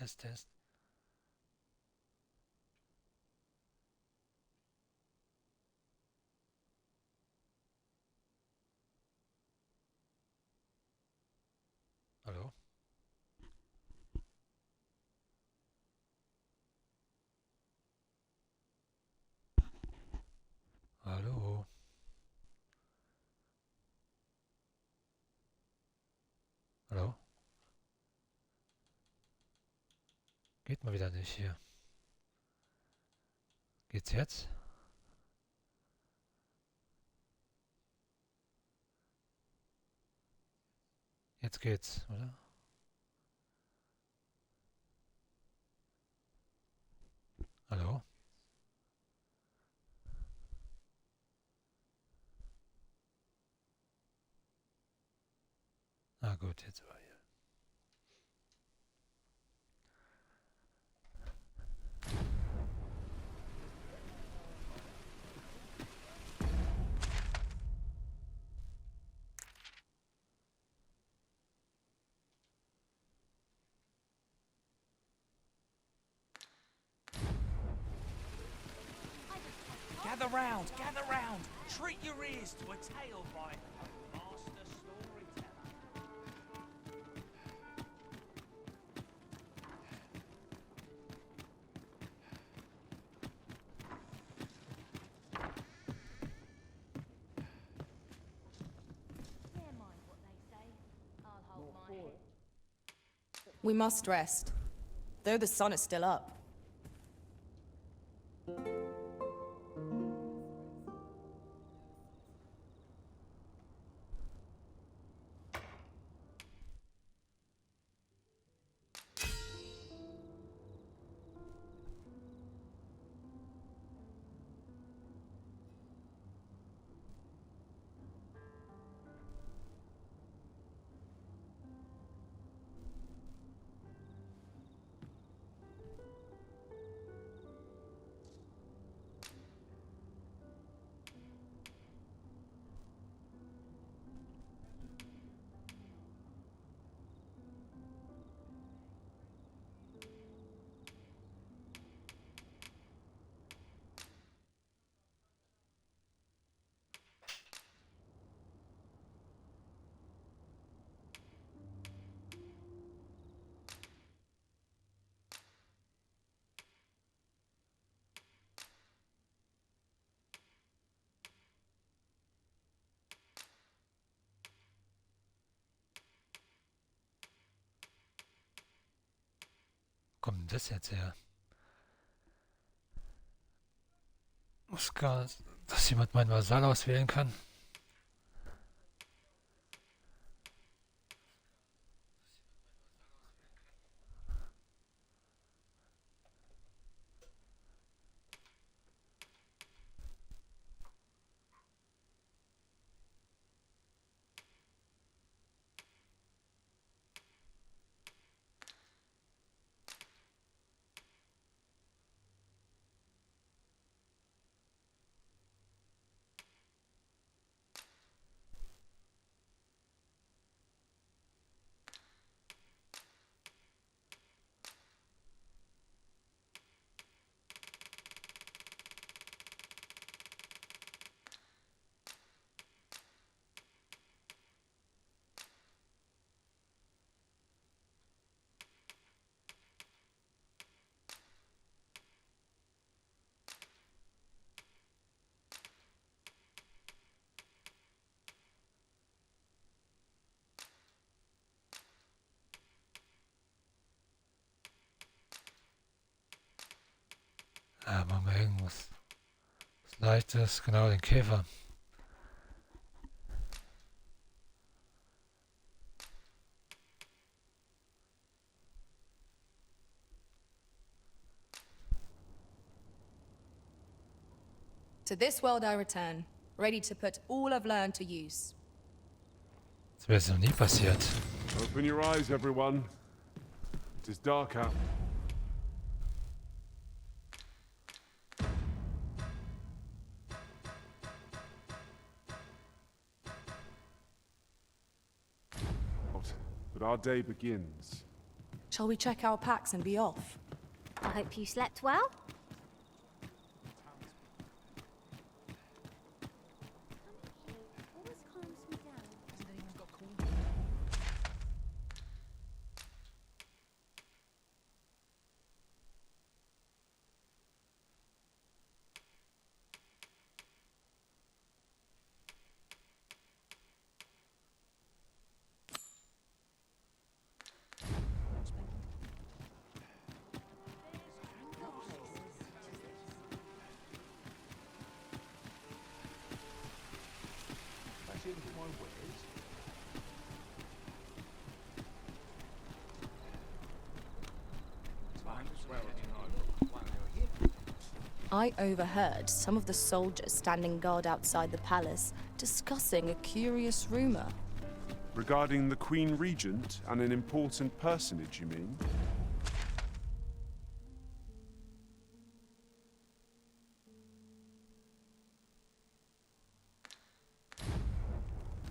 Test. Hallo? Hallo? Hallo? Geht mal wieder nicht hier. Geht's jetzt? Jetzt geht's, oder? Hallo? Na gut, jetzt aber hier. Gather round, gather round. Treat your ears to a tale by a master storyteller. Never mind what they say. I'll hold my head. We must rest, though the sun is still up. Wo kommt denn das jetzt her? Muss gar, dass jemand meinen Vasall auswählen kann. Ah, machen wir irgendwas. Was Leichtes, genau, den Käfer. To this world I return, ready to put all I've learned to use. Das wäre jetzt noch nie passiert. Open your eyes, everyone. It is dark out. But our day begins. Shall we check our packs and be off? I hope you slept well. I overheard some of the soldiers standing guard outside the palace discussing a curious rumor. Regarding the Queen Regent and an important personage, you mean?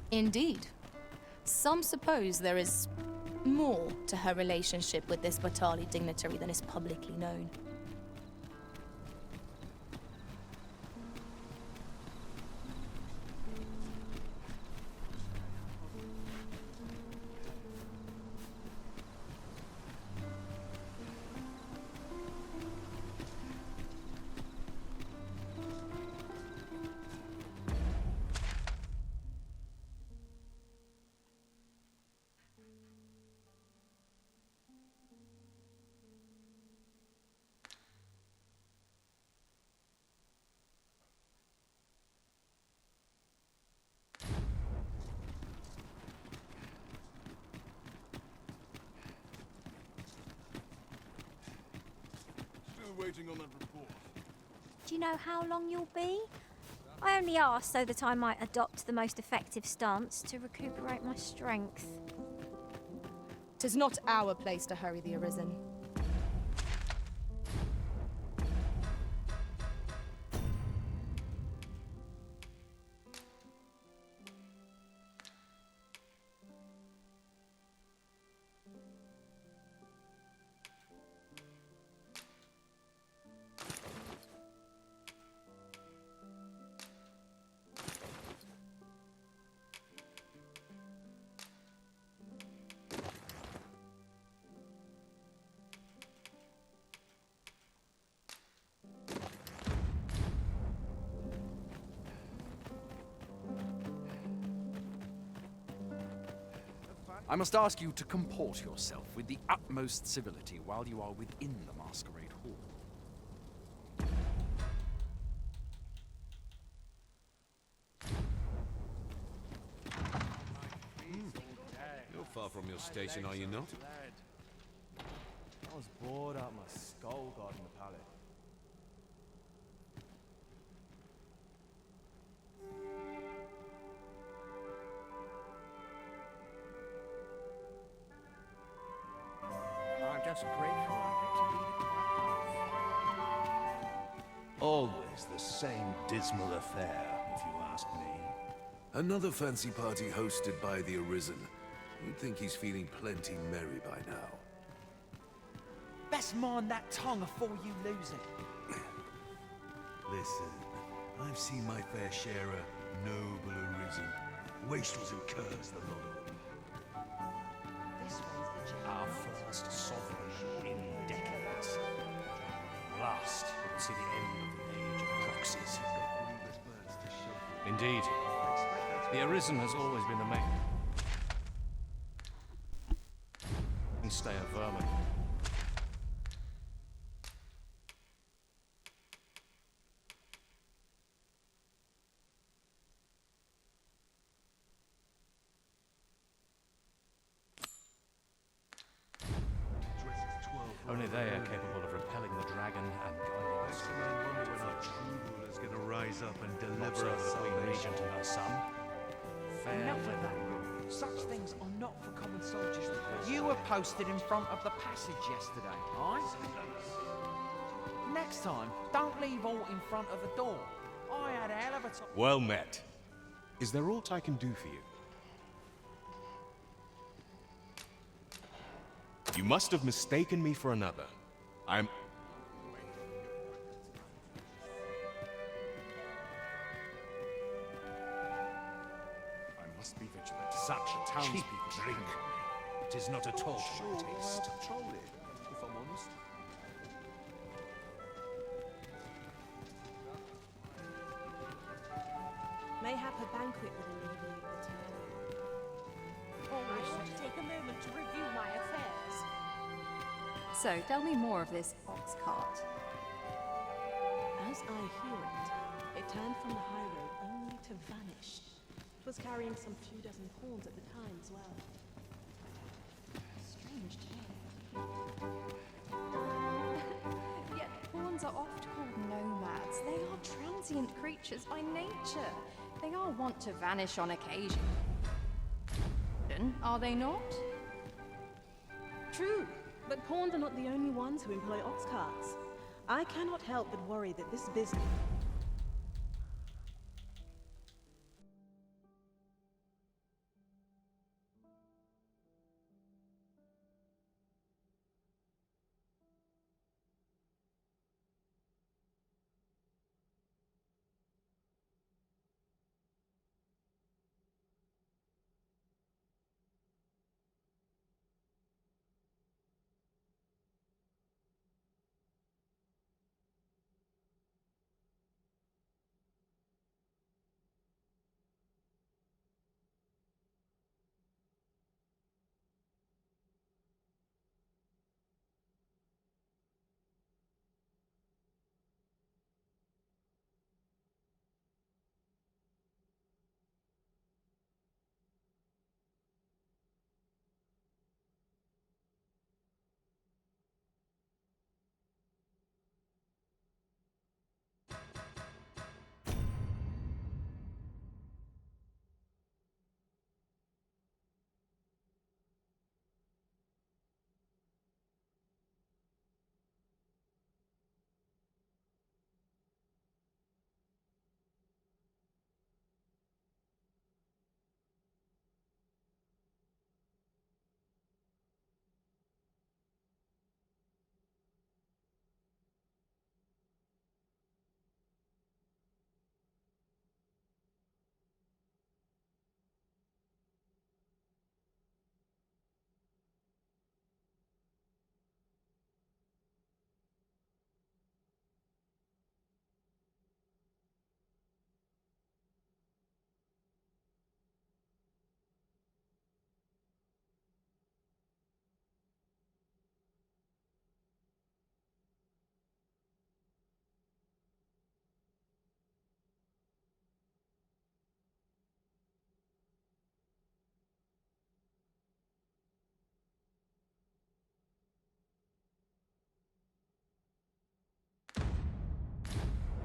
Indeed. Some suppose there is more to her relationship with this Batali dignitary than is publicly known. Waiting on that report. Do you know how long you'll be? I only asked so that I might adopt the most effective stance to recuperate my strength. 'Tis not our place to hurry the Arisen. I must ask you to comport yourself with the utmost civility while you are within the masquerade hall. You're far from your station, are you not? I was bored out my skull guarding the palace. I'm just grateful I get to lead a Always the same dismal affair, if you ask me. Another fancy party hosted by the Arisen. You'd think he's feeling plenty merry by now. Best mind that tongue afore you lose it. Listen, I've seen my fair share of noble Arisen. Wastrels and curs, the lot of them. Our first sovereign in decades. Last, we'll see the end of the age of proxies. Indeed. The Arisen has always been the mainstay of vermin. Only they are capable of repelling the dragon and guiding us. When our true ruler's gonna rise up and Not deliver so us the Queen salvation. Regent and her son. Fair Enough of weather. that. Such things are not for common soldiers. You were posted in front of the passage yesterday, aye? Next time, don't leave aught in front of the door. I had a hell of a time. Well met. Is there aught I can do for you? You must have mistaken me for another. I'm... I must be vigilant. Such townspeople drink. It is not at all to my taste. Trolley, if I'm honest. Mayhap a banquet will alleviate the town. I want to take a moment to review my affairs. So, tell me more of this ox cart. As I hear it, it turned from the high road only to vanish. It was carrying some few dozen pawns at the time as well. Strange tale. Yet pawns are oft called nomads. They are transient creatures by nature. They are wont to vanish on occasion. Are they not? True, but pawns are not the only ones who employ ox carts. I cannot help but worry that this business...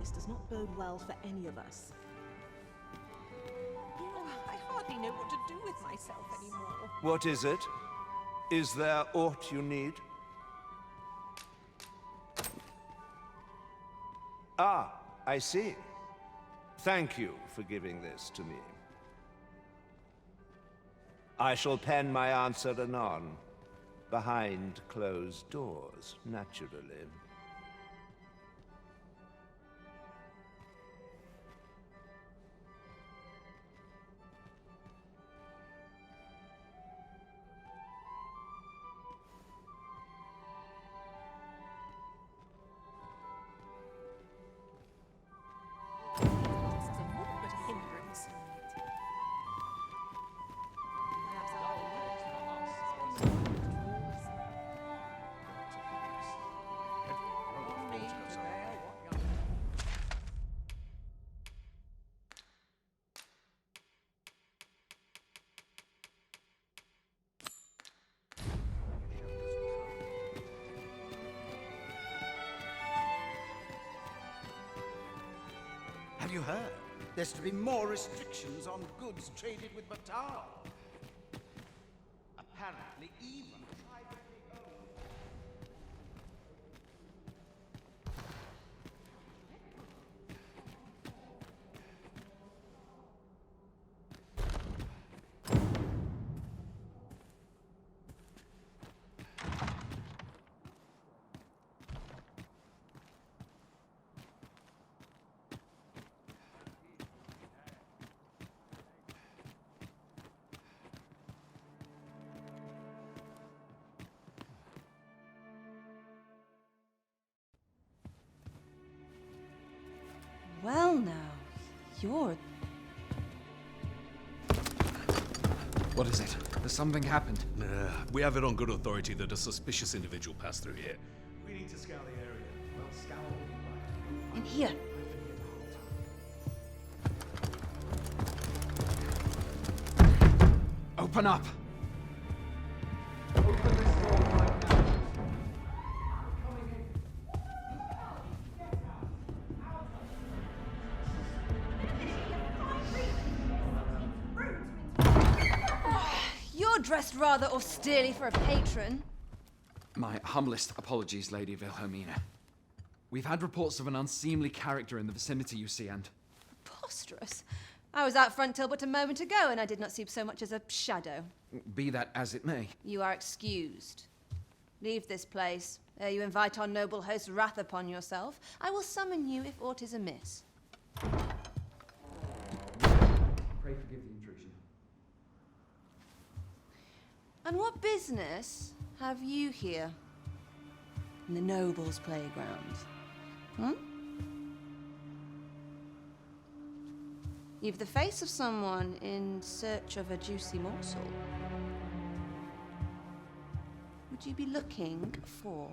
This does not bode well for any of us. I hardly know what to do with myself anymore. What is it? Is there aught you need? Ah, I see. Thank you for giving this to me. I shall pen my answer anon, behind closed doors, naturally. Tasks are naught but a hindrance. Have you heard? There's to be more restrictions on goods traded with Batal. Apparently even privately owned. Well now, you're... What is it? Has something happened? We have it on good authority that a suspicious individual passed through here. We need to scour the area. Well, scour will be right. In here. Open up! You're dressed rather austerely for a patron. My humblest apologies, Lady Wilhelmina. We've had reports of an unseemly character in the vicinity, you see, and... Preposterous. I was out front till but a moment ago, and I did not see so much as a shadow. Be that as it may. You are excused. Leave this place, ere you invite our noble host's wrath upon yourself. I will summon you if aught is amiss. Pray forgive the intrusion. And what business have you here? In the nobles' playground? Hmm? You've the face of someone in search of a juicy morsel. Would you be looking for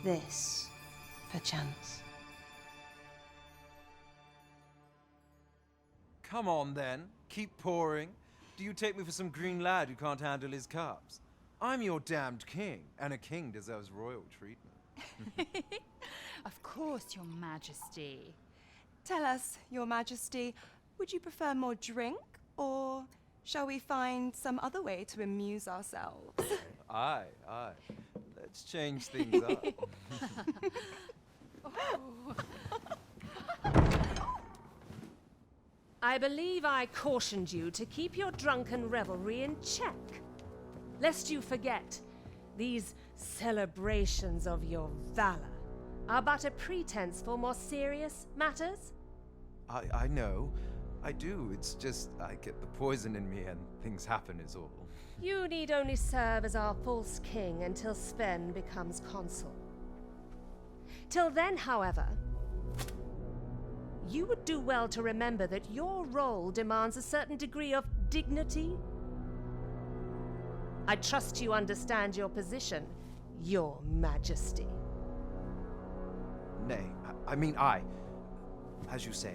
this, perchance? Come on, then. Keep pouring. Do you take me for some green lad who can't handle his cups? I'm your damned king, and a king deserves royal treatment. Of course, Your Majesty. Tell us, Your Majesty, would you prefer more drink, or shall we find some other way to amuse ourselves? Aye. Let's change things up. I believe I cautioned you to keep your drunken revelry in check. Lest you forget, these celebrations of your valor are but a pretense for more serious matters. I know. I do. It's just I get the poison in me and things happen is all. You need only serve as our false king until Sven becomes consul. Till then, however, you would do well to remember that your role demands a certain degree of dignity. I trust you understand your position, Your Majesty. Nay, as you say,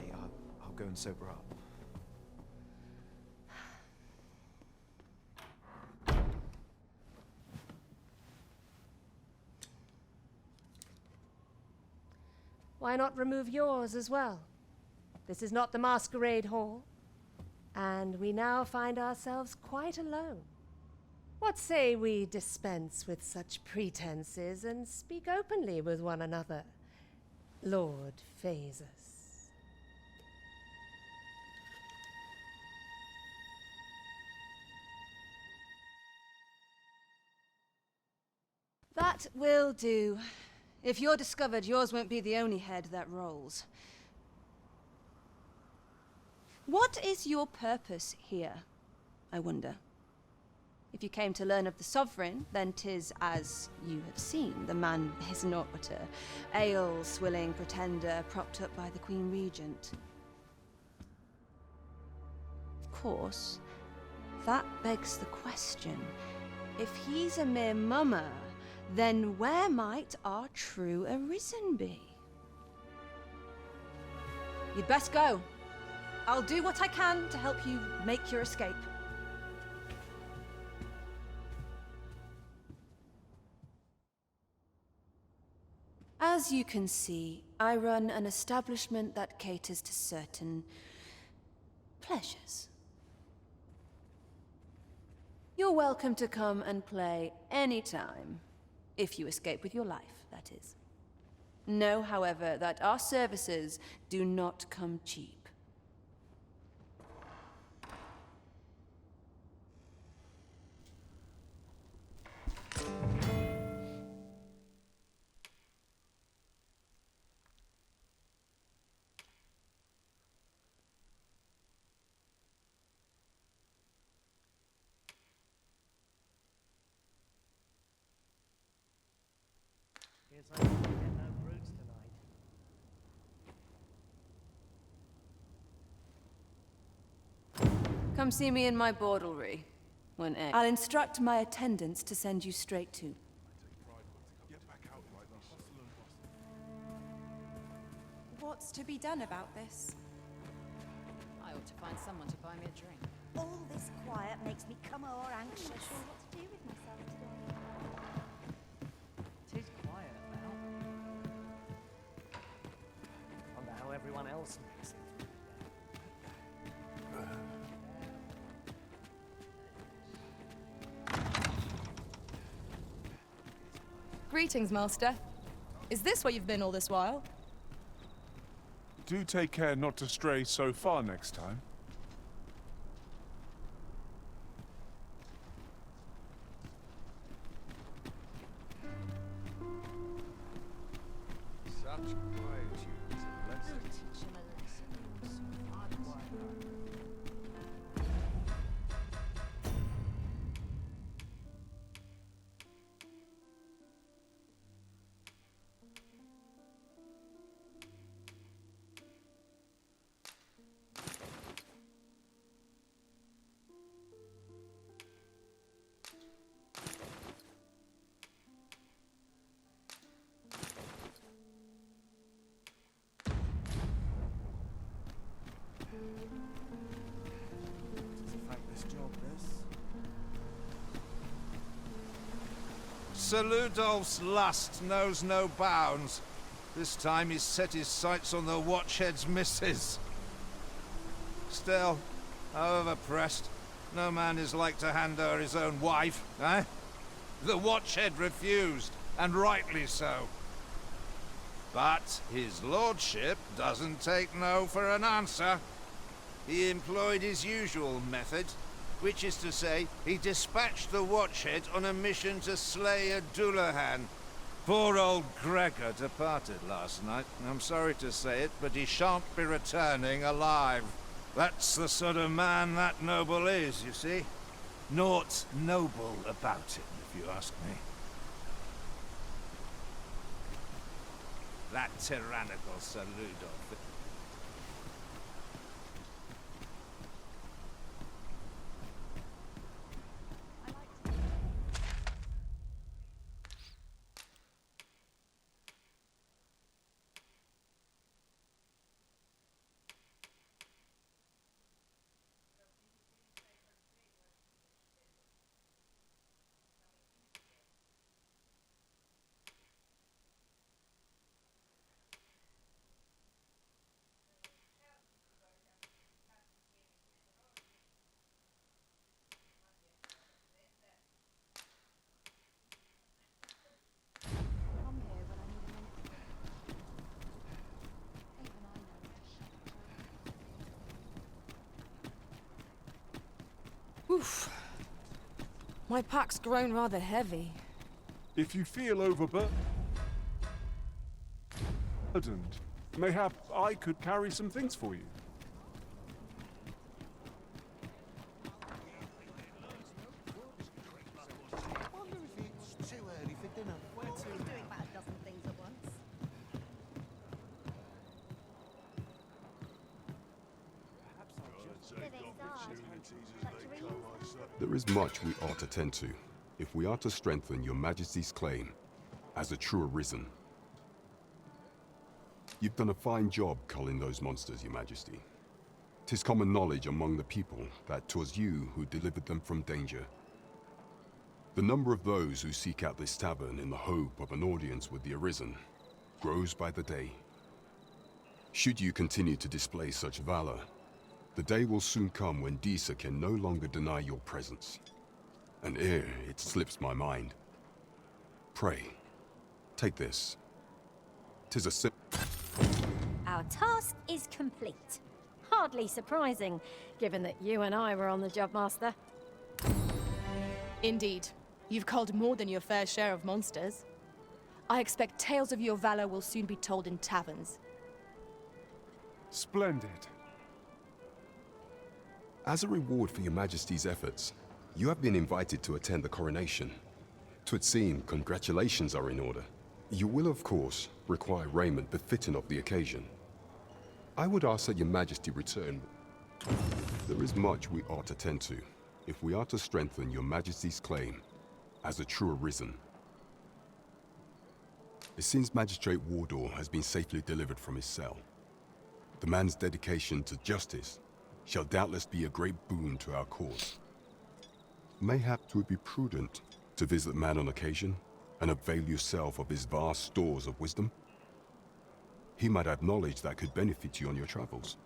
I'll go and sober up. Why not remove yours as well? This is not the masquerade hall, and we now find ourselves quite alone. What say we dispense with such pretenses and speak openly with one another, Lord Phasus? That will do. If you're discovered, yours won't be the only head that rolls. What is your purpose here, I wonder? If you came to learn of the Sovereign, then 'tis as you have seen. The man is naught but a ale-swilling pretender propped up by the Queen Regent. Of course, that begs the question. If he's a mere mummer, then where might our true Arisen be? You'd best go. I'll do what I can to help you make your escape. As you can see, I run an establishment that caters to certain pleasures. You're welcome to come and play anytime, if you escape with your life, that is. Know, however, that our services do not come cheap. Guess I didn't get no brutes tonight. Come see me in my bordlery. When I'll instruct my attendants to send you straight to. What's to be done about this? I ought to find someone to buy me a drink. All this quiet makes me come more anxious. I'm not sure what to do with myself today. It is quiet now. Wonder how everyone else makes it. Greetings, Master. Is this where you've been all this while? Do take care not to stray so far next time. Such quietude is a blessing. Sir Ludolf's lust knows no bounds. This time he's set his sights on the Watchhead's missus. Still, however pressed, no man is like to hand her his own wife, eh? The Watchhead refused, and rightly so. But his lordship doesn't take no for an answer. He employed his usual method, which is to say, he dispatched the Watchhead on a mission to slay a Dullahan. Poor old Gregor departed last night. I'm sorry to say it, but he shan't be returning alive. That's the sort of man that noble is, you see. Naught noble about him, if you ask me. That tyrannical Sir Ludolf. Oof. My pack's grown rather heavy. If you feel overburdened, mayhap I could carry some things for you. Wonder if it's too early for dinner. Where to? He's doing about a dozen things at once. There is much we ought to tend to, if we are to strengthen your Majesty's claim as a true Arisen. You've done a fine job culling those monsters, your Majesty. 'Tis common knowledge among the people that 'twas you who delivered them from danger. The number of those who seek out this tavern in the hope of an audience with the Arisen grows by the day. Should you continue to display such valor, the day will soon come when Disa can no longer deny your presence. And ere it slips my mind, pray, take this. 'Tis a Our task is complete. Hardly surprising, given that you and I were on the job, Master. Indeed. You've culled more than your fair share of monsters. I expect tales of your valor will soon be told in taverns. Splendid. As a reward for your Majesty's efforts, you have been invited to attend the coronation. 'Twould seem congratulations are in order. You will, of course, require raiment befitting of the occasion. I would ask that your Majesty return There is much we ought to tend to, if we are to strengthen your Majesty's claim as a true Arisen. It seems Magistrate Wardor has been safely delivered from his cell. The man's dedication to justice shall doubtless be a great boon to our cause. Mayhap 'twould be prudent to visit the man on occasion and avail yourself of his vast stores of wisdom. He might have knowledge that could benefit you on your travels.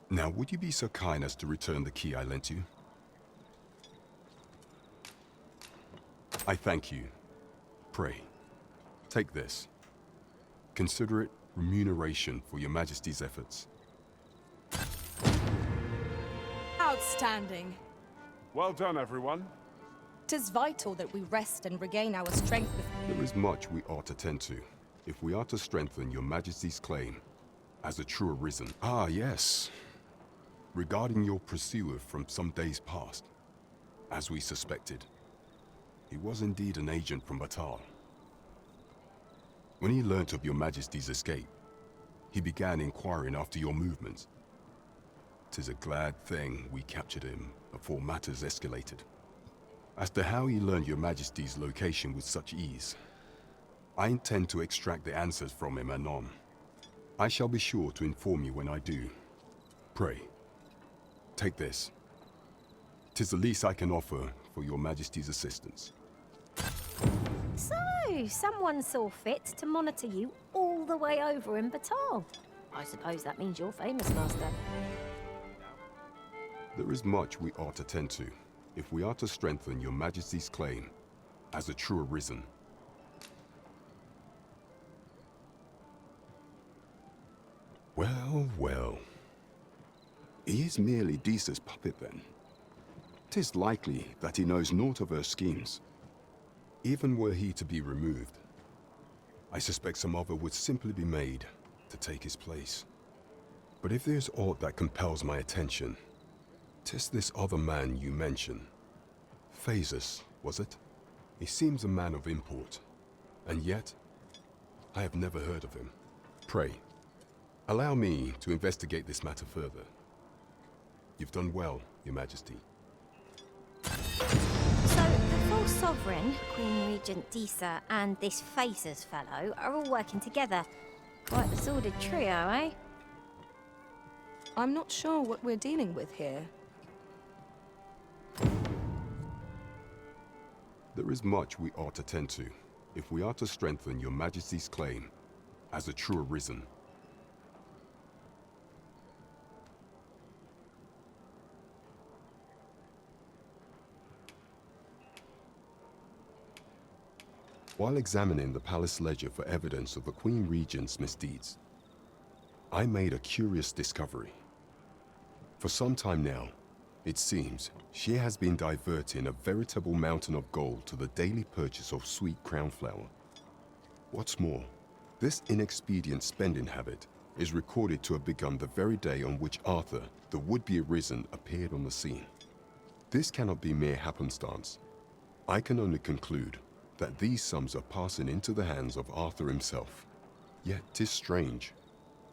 Now, would you be so kind as to return the key I lent you? I thank you. Pray, take this. Consider it remuneration for your Majesty's efforts. Outstanding. Well done, everyone. 'Tis vital that we rest and regain our strength before... There is much we ought to tend to, if we are to strengthen your Majesty's claim as a true Arisen. Ah, yes. Regarding your pursuer from some days past, as we suspected, he was indeed an agent from Batal. When he learnt of your Majesty's escape, he began inquiring after your movements. 'Tis a glad thing we captured him before matters escalated. As to how he learned your Majesty's location with such ease, I intend to extract the answers from him anon. I shall be sure to inform you when I do. Pray, take this. 'Tis the least I can offer for your Majesty's assistance. So, someone saw fit to monitor you all the way over in Batal. I suppose that means you're famous, Master. There is much we ought to tend to, if we are to strengthen your Majesty's claim as a true Arisen. Well, well. He is merely Disa's puppet, then. 'Tis likely that he knows naught of her schemes. Even were he to be removed, I suspect some other would simply be made to take his place. But if there's aught that compels my attention, 'tis this other man you mention. Phasus, was it? He seems a man of import, and yet I have never heard of him. Pray, allow me to investigate this matter further. You've done well, Your Majesty. So, the full sovereign, Queen Regent Disa, and this Phases fellow are all working together. Quite the sordid trio, eh? I'm not sure what we're dealing with here. There is much we ought to tend to, if we are to strengthen your Majesty's claim as a true Arisen. While examining the palace ledger for evidence of the Queen Regent's misdeeds, I made a curious discovery. For some time now, it seems she has been diverting a veritable mountain of gold to the daily purchase of sweet crown flower. What's more, this inexpedient spending habit is recorded to have begun the very day on which Arthur, the would-be Arisen, appeared on the scene. This cannot be mere happenstance. I can only conclude that these sums are passing into the hands of Arthur himself. Yet 'tis strange,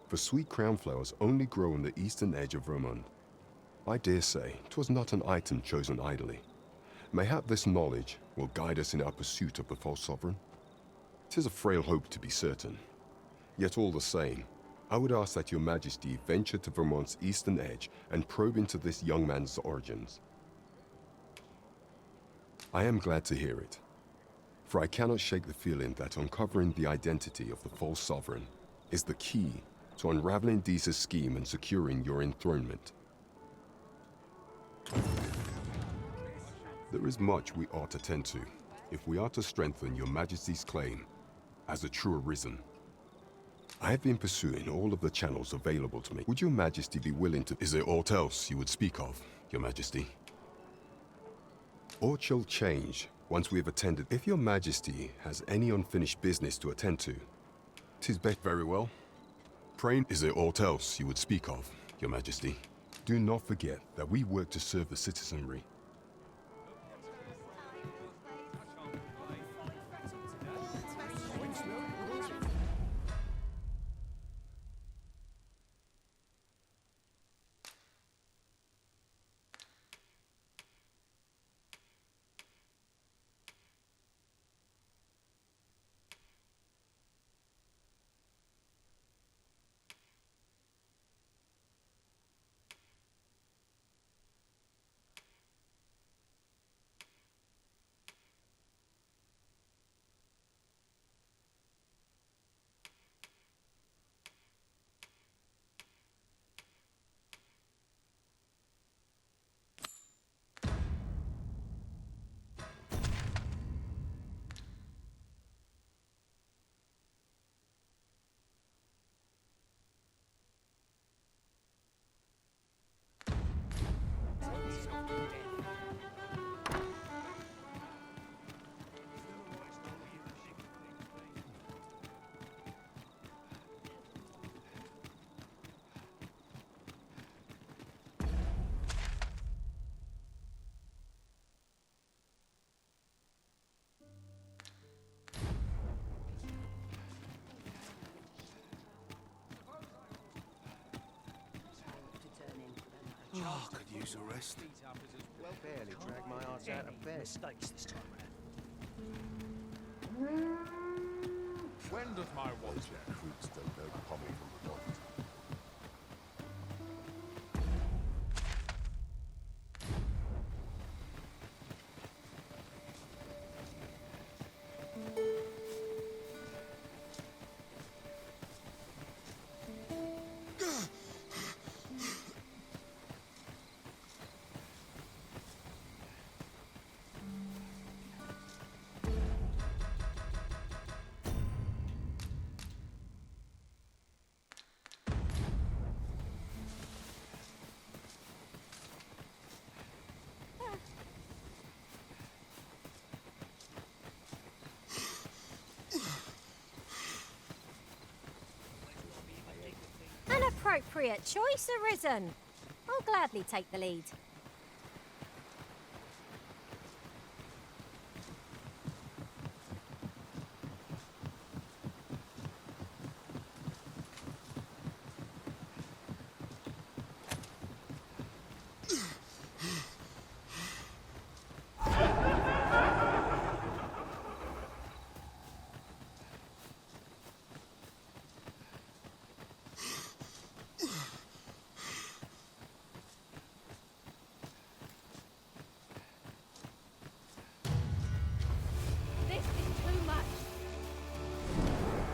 for sweet crown flowers only grow on the eastern edge of Vermund. I dare say 'twas not an item chosen idly. Mayhap this knowledge will guide us in our pursuit of the false sovereign. 'Tis a frail hope, to be certain. Yet all the same, I would ask that your Majesty venture to Vermund's eastern edge and probe into this young man's origins. I am glad to hear it, for I cannot shake the feeling that uncovering the identity of the false sovereign is the key to unraveling Disa's scheme and securing your enthronement. There is much we ought to tend to, if we are to strengthen your Majesty's claim as a true Arisen. I have been pursuing all of the channels available to me. Would your Majesty be willing to... Is there aught else you would speak of, Your Majesty? Aught shall change once we have attended. If your Majesty has any unfinished business to attend to, 'tis best. Very well. Pray, is there aught else you would speak of, Your Majesty? Do not forget that we work to serve the citizenry. Ah, could use a rest. Barely drag my arse out of bed. Mistakes this time round. When does my watch recruits don't know the pommy from the dot? An appropriate choice, Arisen. I'll gladly take the lead.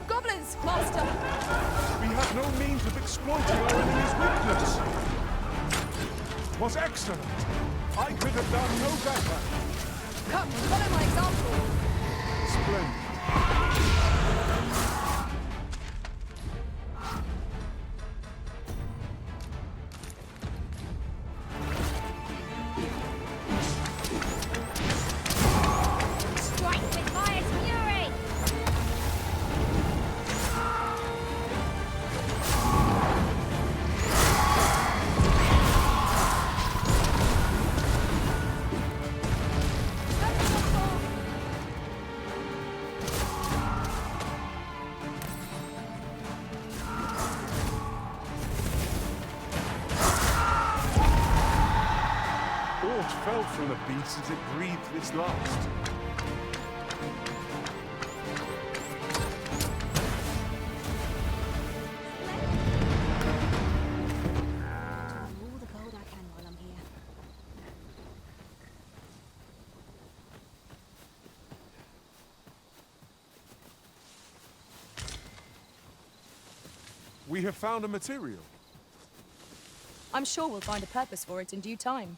Goblins, Master! We have no means of exploiting our enemy's weakness. Was excellent. I could have done no better. Come, follow my example. Splendid. Strike with fire's fury! Aught fell from the beast as it breathed its last. All the gold I can while I'm here. We have found a material. I'm sure we'll find a purpose for it in due time.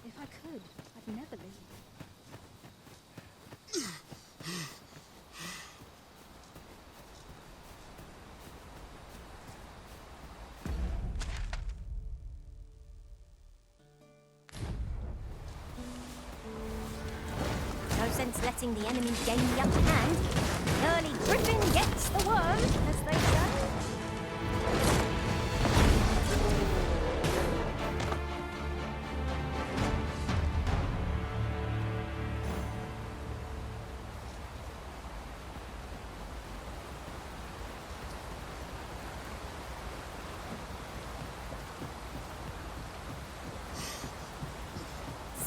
If I could, I'd never leave. No sense letting the enemy gain the upper hand. The early griffin gets the worm, as they say.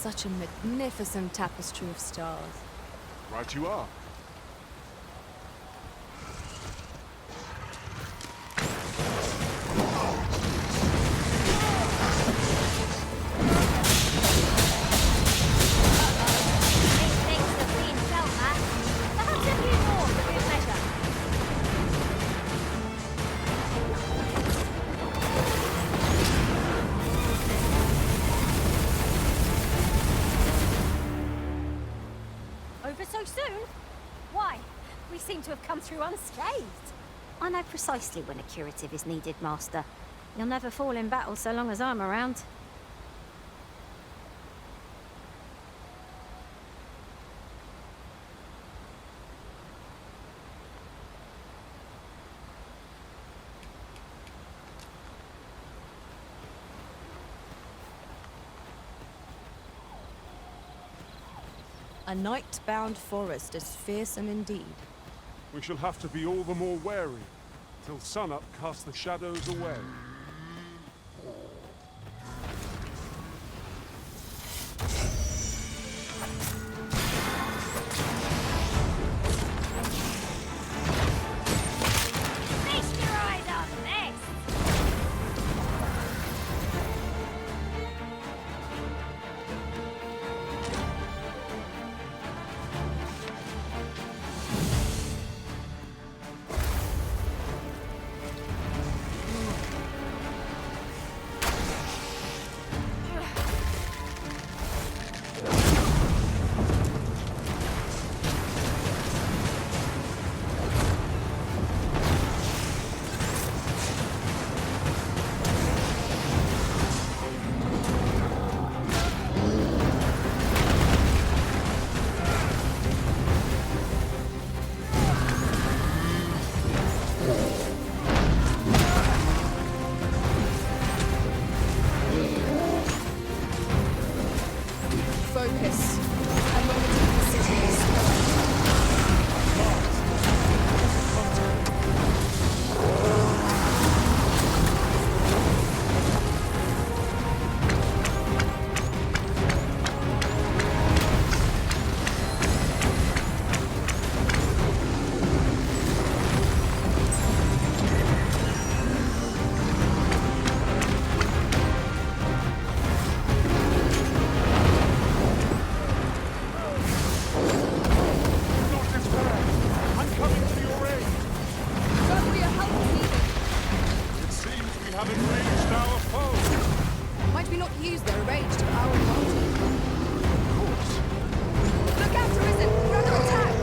Such a magnificent tapestry of stars. Right you are. Methinks the Queen felt that. Perhaps a few more for good measure. Over so soon? Why? We seem to have come through unscathed. I know precisely when a curative is needed, Master. You'll never fall in battle so long as I'm around. A night-bound forest is fearsome indeed. We shall have to be all the more wary, till sunup casts the shadows away. Feast your eyes on this! Focus. A moment of precision. Might we not use their rage to our advantage? Of course. Look out, Arisen! We're under attack!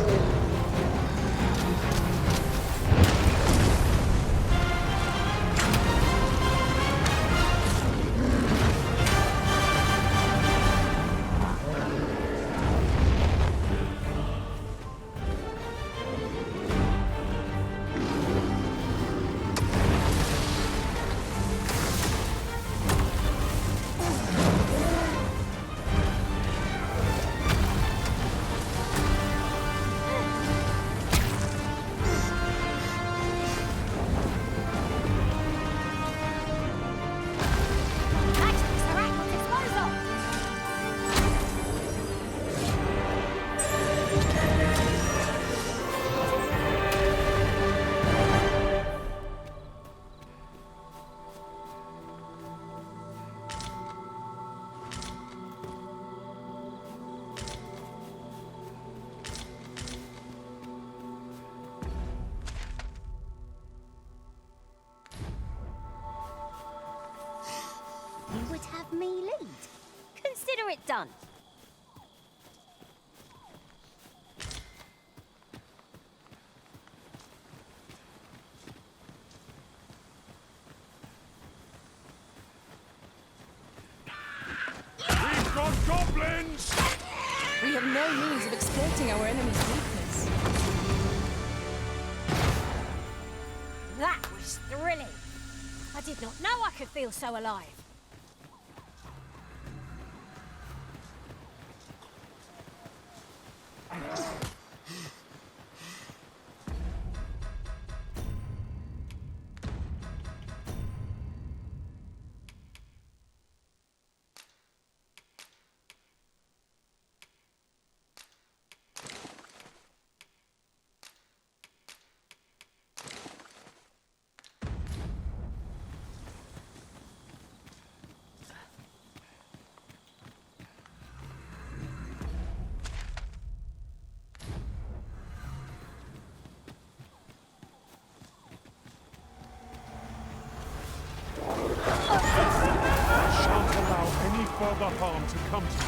You would have me lead. Consider it done. We've got goblins! We have no means of exploiting our enemy's weakness. That was thrilling. I did not know I could feel so alive. Shan't allow any further harm to come to you.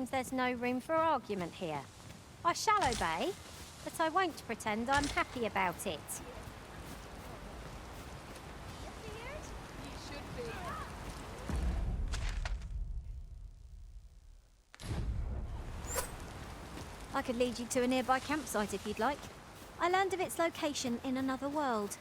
seems there's no room for argument here. I shall obey, but I won't pretend I'm happy about it. I could lead you to a nearby campsite if you'd like. I learned of its location in another world.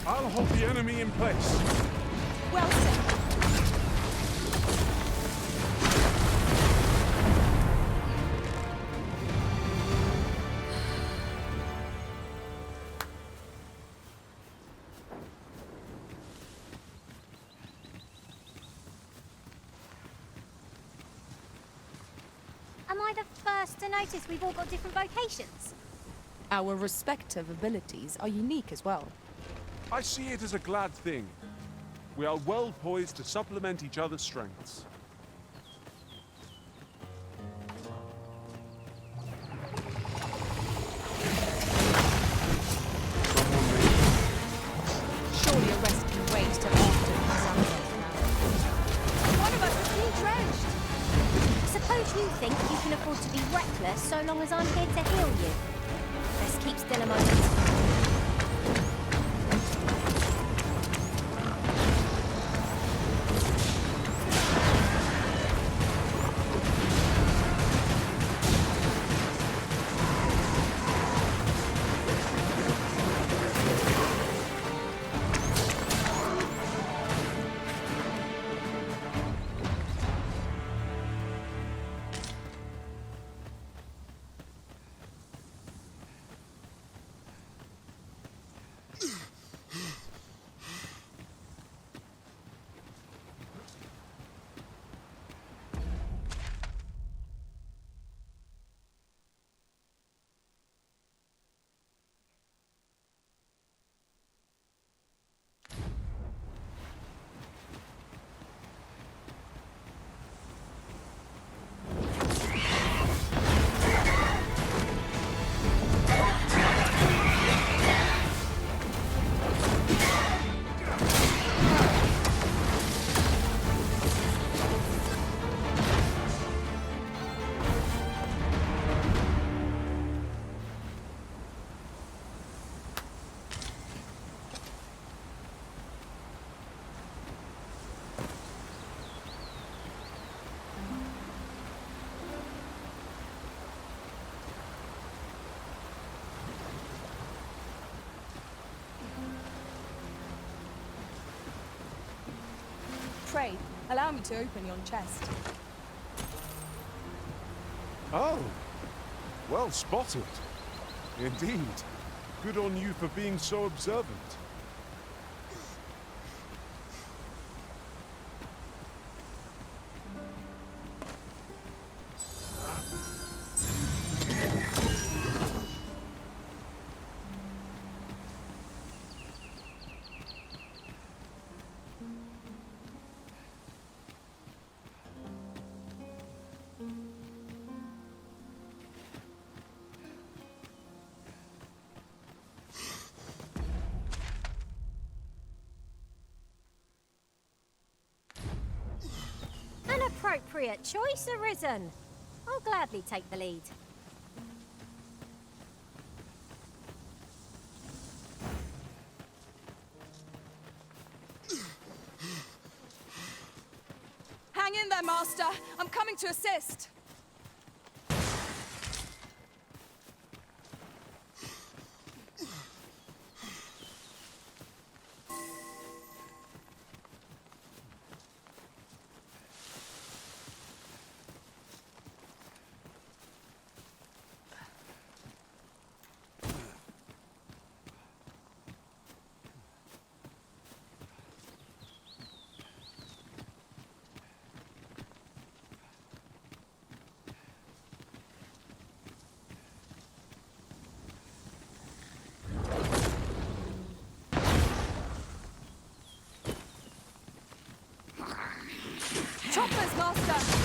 I'll hold the enemy in place. Well said. Am I the first to notice we've all got different vocations? Our respective abilities are unique as well. I see it as a glad thing. We are well poised to supplement each other's strengths. Surely a rest can wait till after the sunset. One of us is being drenched. Suppose you think you can afford to be reckless so long as I'm here to heal you. Let's keep still a moment. Pray, allow me to open your chest. Oh, well spotted. Indeed. Good on you for being so observant. An appropriate choice, Arisen. I'll gladly take the lead. Hang in there, Master. I'm coming to assist. Choppers, Master!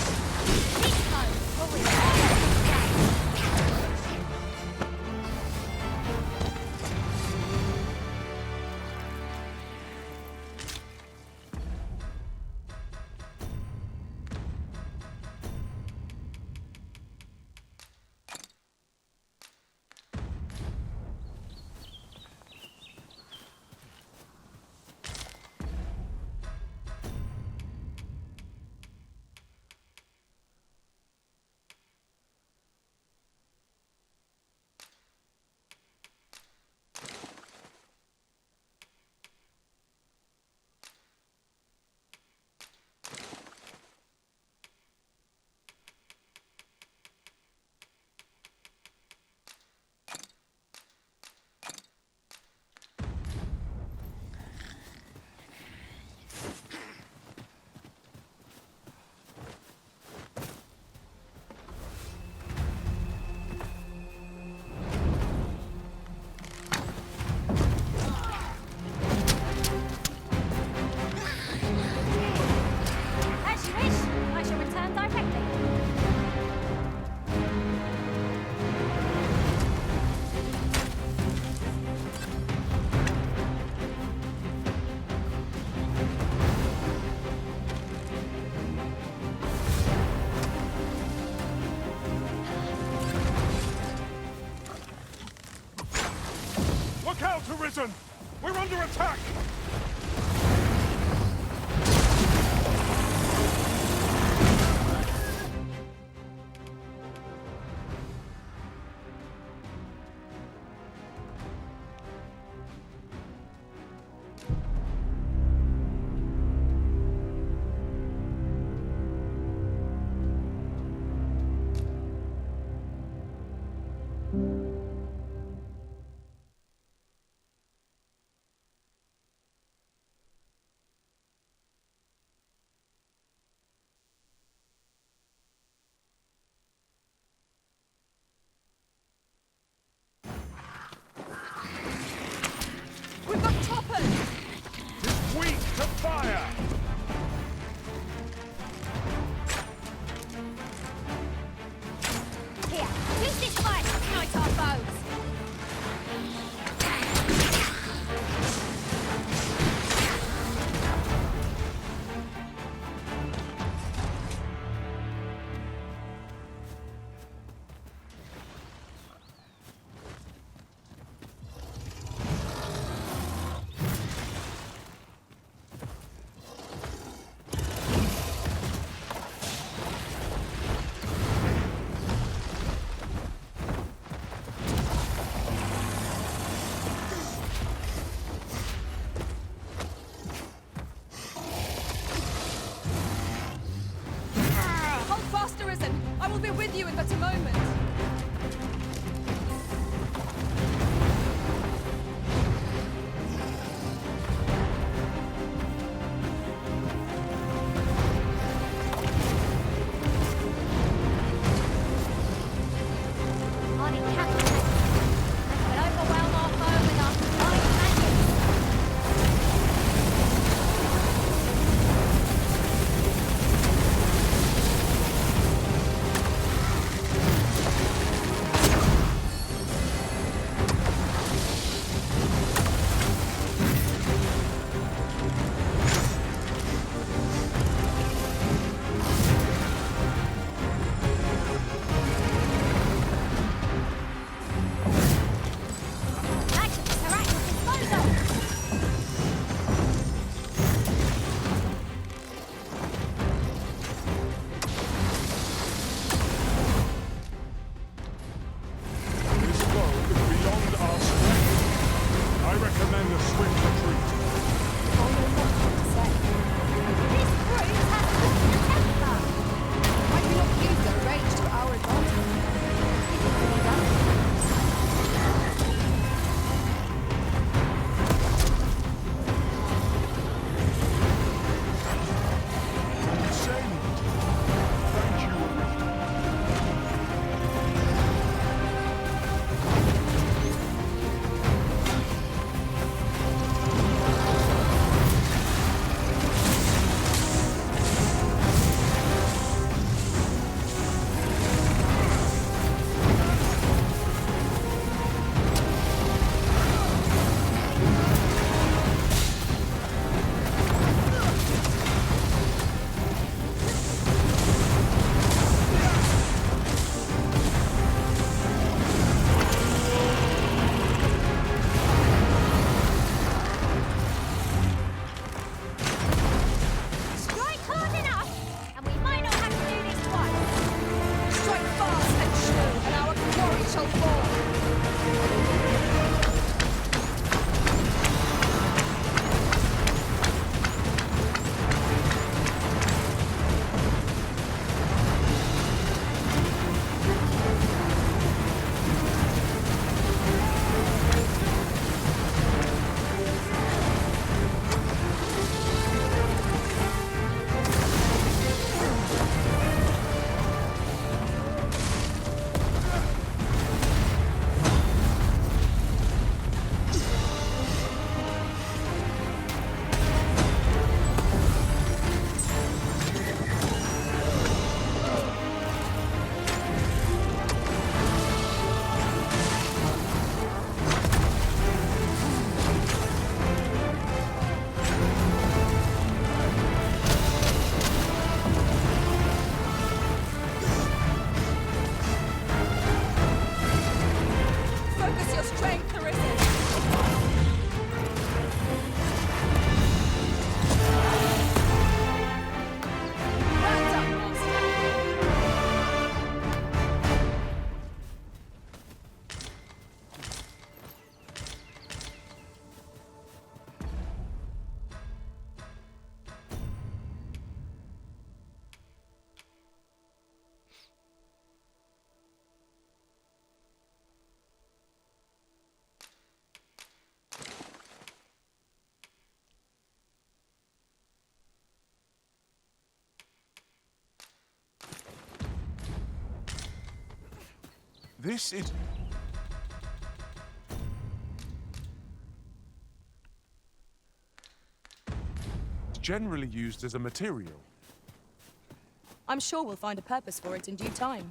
Look out, Arisen! We're under attack! We've got choppers! It's weak to fire! Here, use this fire to ignite our foes! Hold fast, Arisen! I will be with you in but a moment! Hardy captain. But overwhelm our foe with our flying magic. This is... It's generally used as a material. I'm sure we'll find a purpose for it in due time.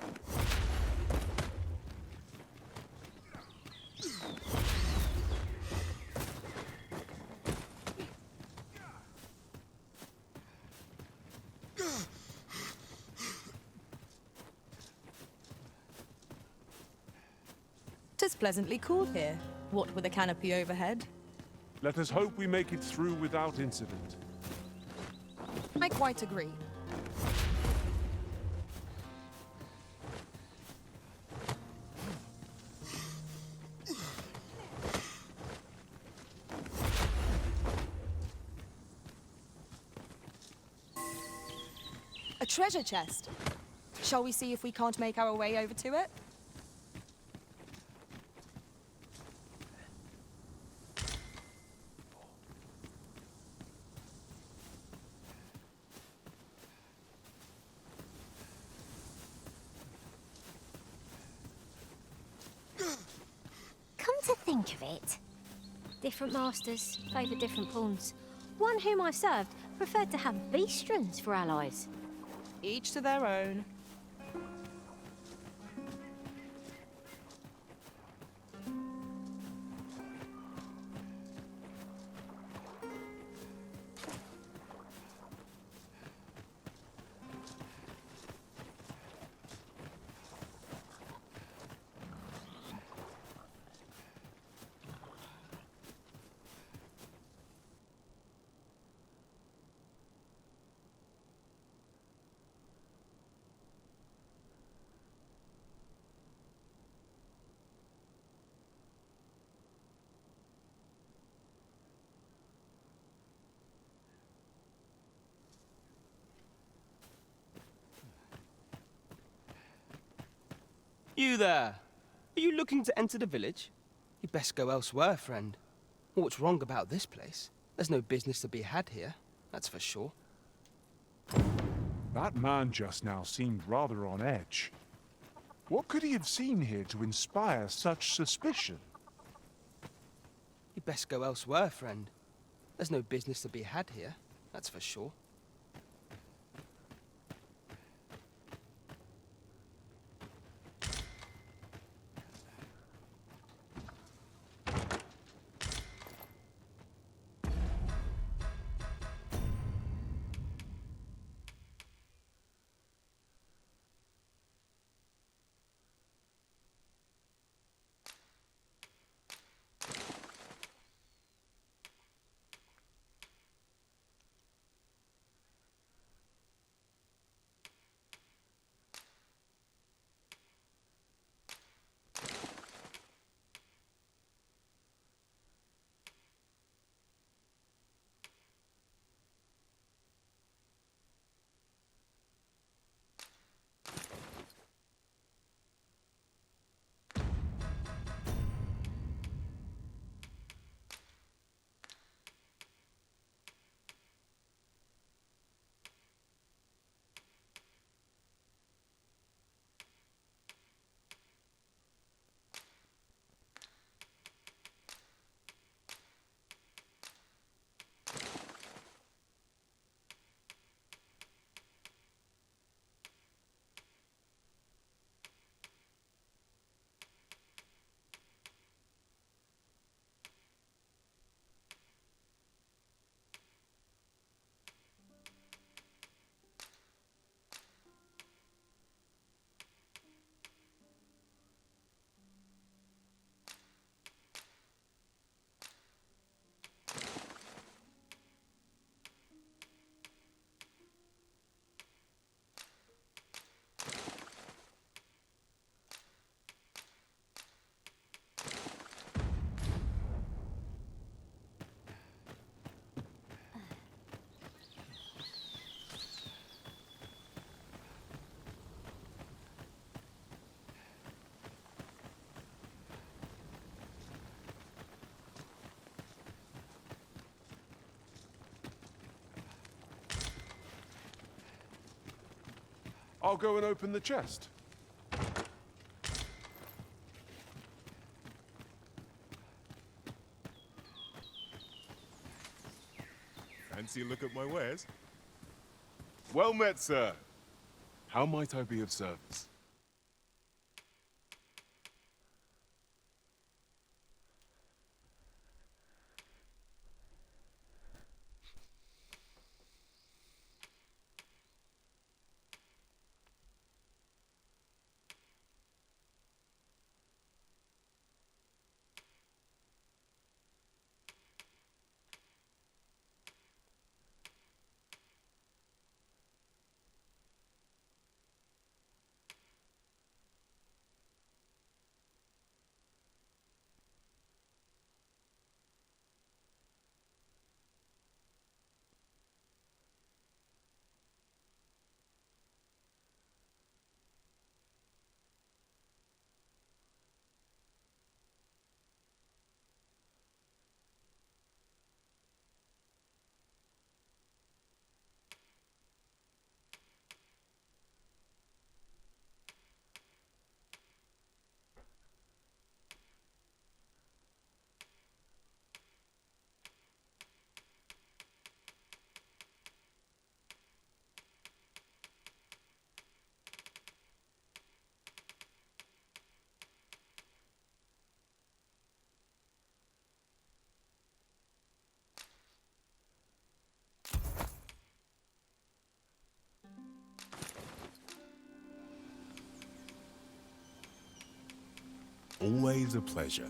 Tis pleasantly cool here, what with a canopy overhead. Let us hope we make it through without incident. I quite agree. A treasure chest. Shall we see if we can't make our way over to it? Come to think of it, different masters favoured different pawns. One whom I served preferred to have beastrons for allies. Each to their own. You there! Are you looking to enter the village? You'd best go elsewhere, friend. What's wrong about this place? There's no business to be had here, that's for sure. That man just now seemed rather on edge. What could he have seen here to inspire such suspicion? You'd best go elsewhere, friend. There's no business to be had here, that's for sure. I'll go and open the chest. fancy a look at my wares? Well met, sir. How might I be of service? Always a pleasure.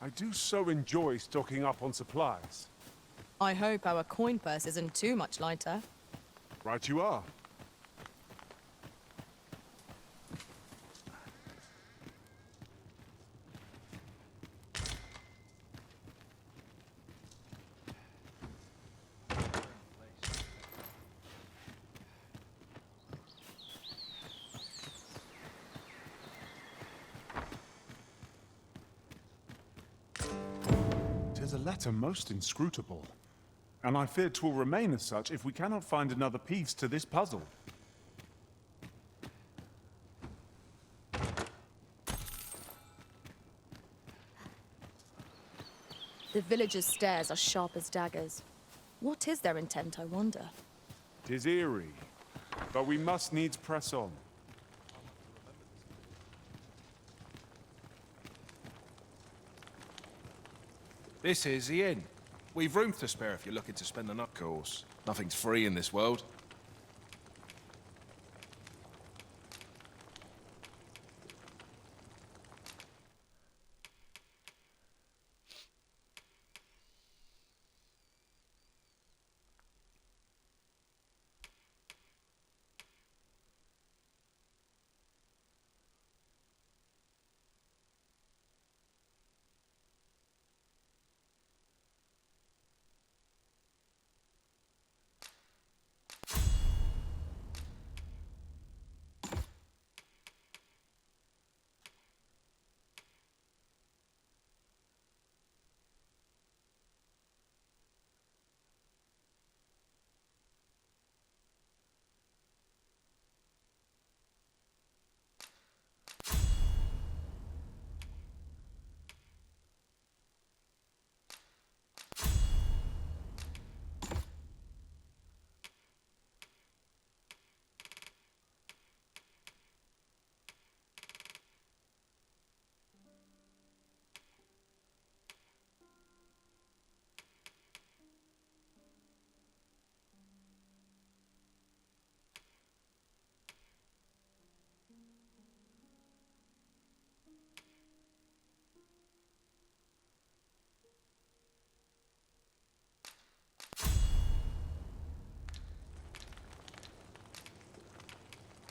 I do so enjoy stocking up on supplies. I hope our coin purse isn't too much lighter. Right you are. Tis a letter most inscrutable, and I fear 'twill remain as such if we cannot find another piece to this puzzle. The villagers' stares are sharp as daggers. What is their intent, I wonder? 'Tis eerie, but we must needs press on. This is the inn. We've room to spare if you're looking to spend the night. Of course, nothing's free in this world.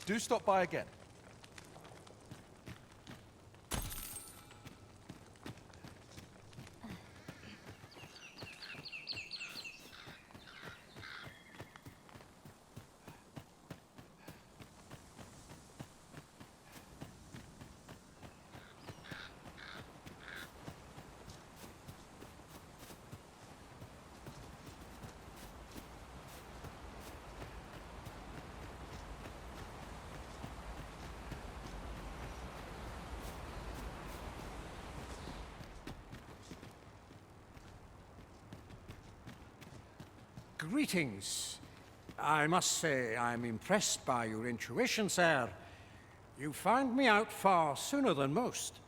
Do stop by again. Greetings. I must say I'm impressed by your intuition, sir. You found me out far sooner than most.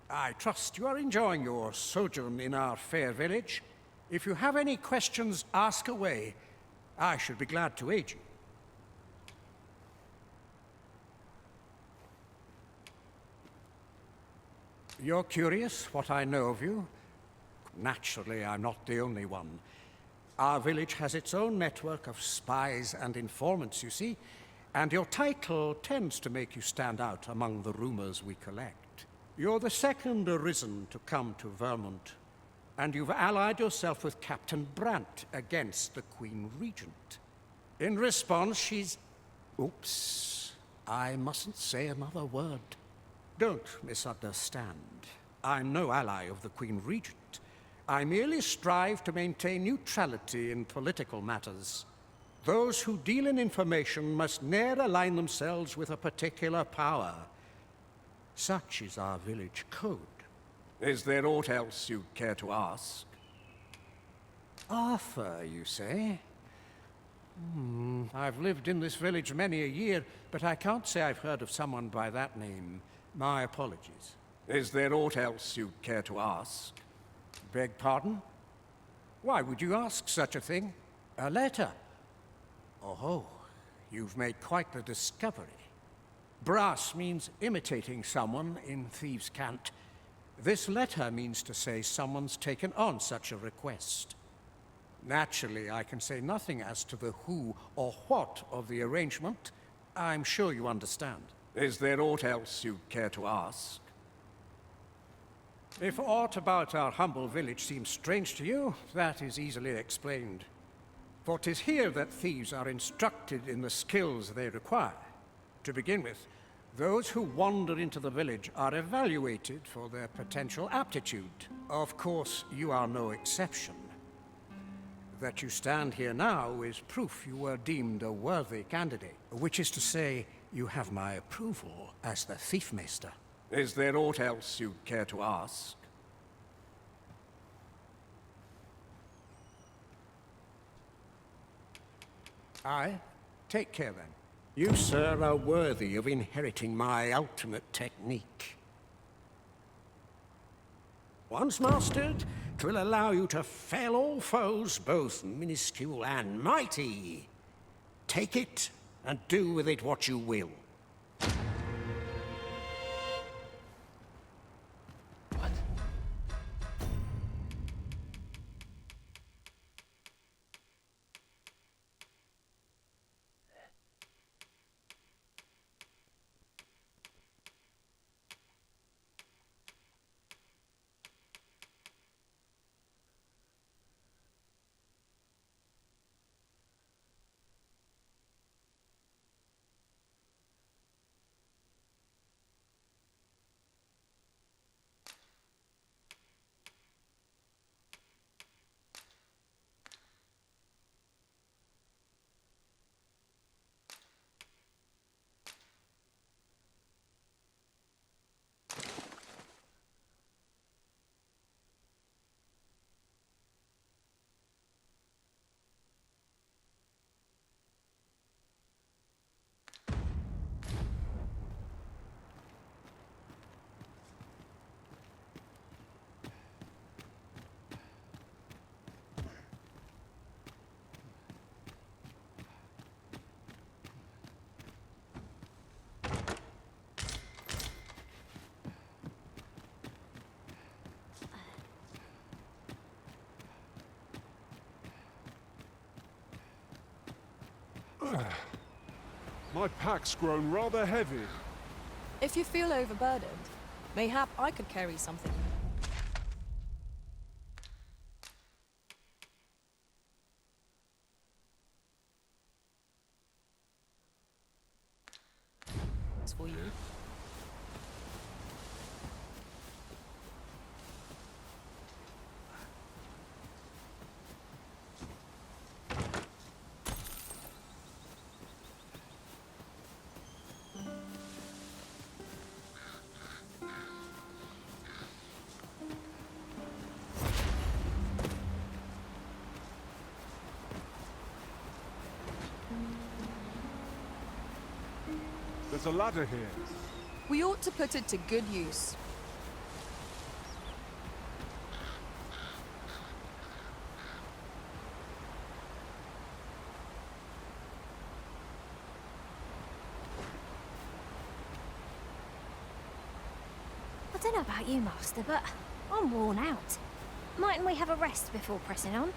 I trust you are enjoying your sojourn in our fair village. If you have any questions, ask away. I should be glad to aid you. You're curious what I know of you? Naturally, I'm not the only one. Our village has its own network of spies and informants, you see, and your title tends to make you stand out among the rumors we collect. You're the second Arisen to come to Vermont, and you've allied yourself with Captain Brant against the Queen Regent. In response, she's... Oops. I mustn't say another word. Don't misunderstand. I'm no ally of the Queen Regent. I merely strive to maintain neutrality in political matters. Those who deal in information must ne'er align themselves with a particular power. Such is our village code. Is there aught else you care to ask? Arthur, you say? I've lived in this village many a year, but I can't say I've heard of someone by that name. My apologies. Is there aught else you care to ask? Beg pardon? Why would you ask such a thing? A letter? Oh, you've made quite the discovery. Brass means imitating someone in thieves' cant. This letter means to say someone's taken on such a request. Naturally, I can say nothing as to the who or what of the arrangement. I'm sure you understand. Is there aught else you care to ask? If aught about our humble village seems strange to you, that is easily explained. For 'tis here that thieves are instructed in the skills they require. To begin with, those who wander into the village are evaluated for their potential aptitude. Of course, you are no exception. That you stand here now is proof you were deemed a worthy candidate, which is to say, you have my approval as the Thiefmeister. Is there aught else you care to ask? Aye. Take care then. You, sir, are worthy of inheriting my ultimate technique. Once mastered, 'twill allow you to fell all foes, both minuscule and mighty. Take it, and do with it what you will. My pack's grown rather heavy. If you feel overburdened, mayhap I could carry something. It's for you. there's a ladder here. We ought to put it to good use. I don't know about you, Master, but I'm worn out. Mightn't we have a rest before pressing on?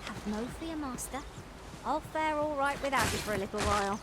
Have no fear, Master. I'll fare all right without you for a little while.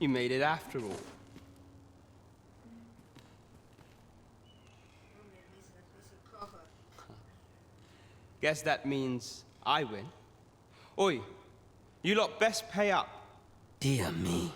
You made it after all. Guess that means I win. Oi, you lot best pay up. Dear me.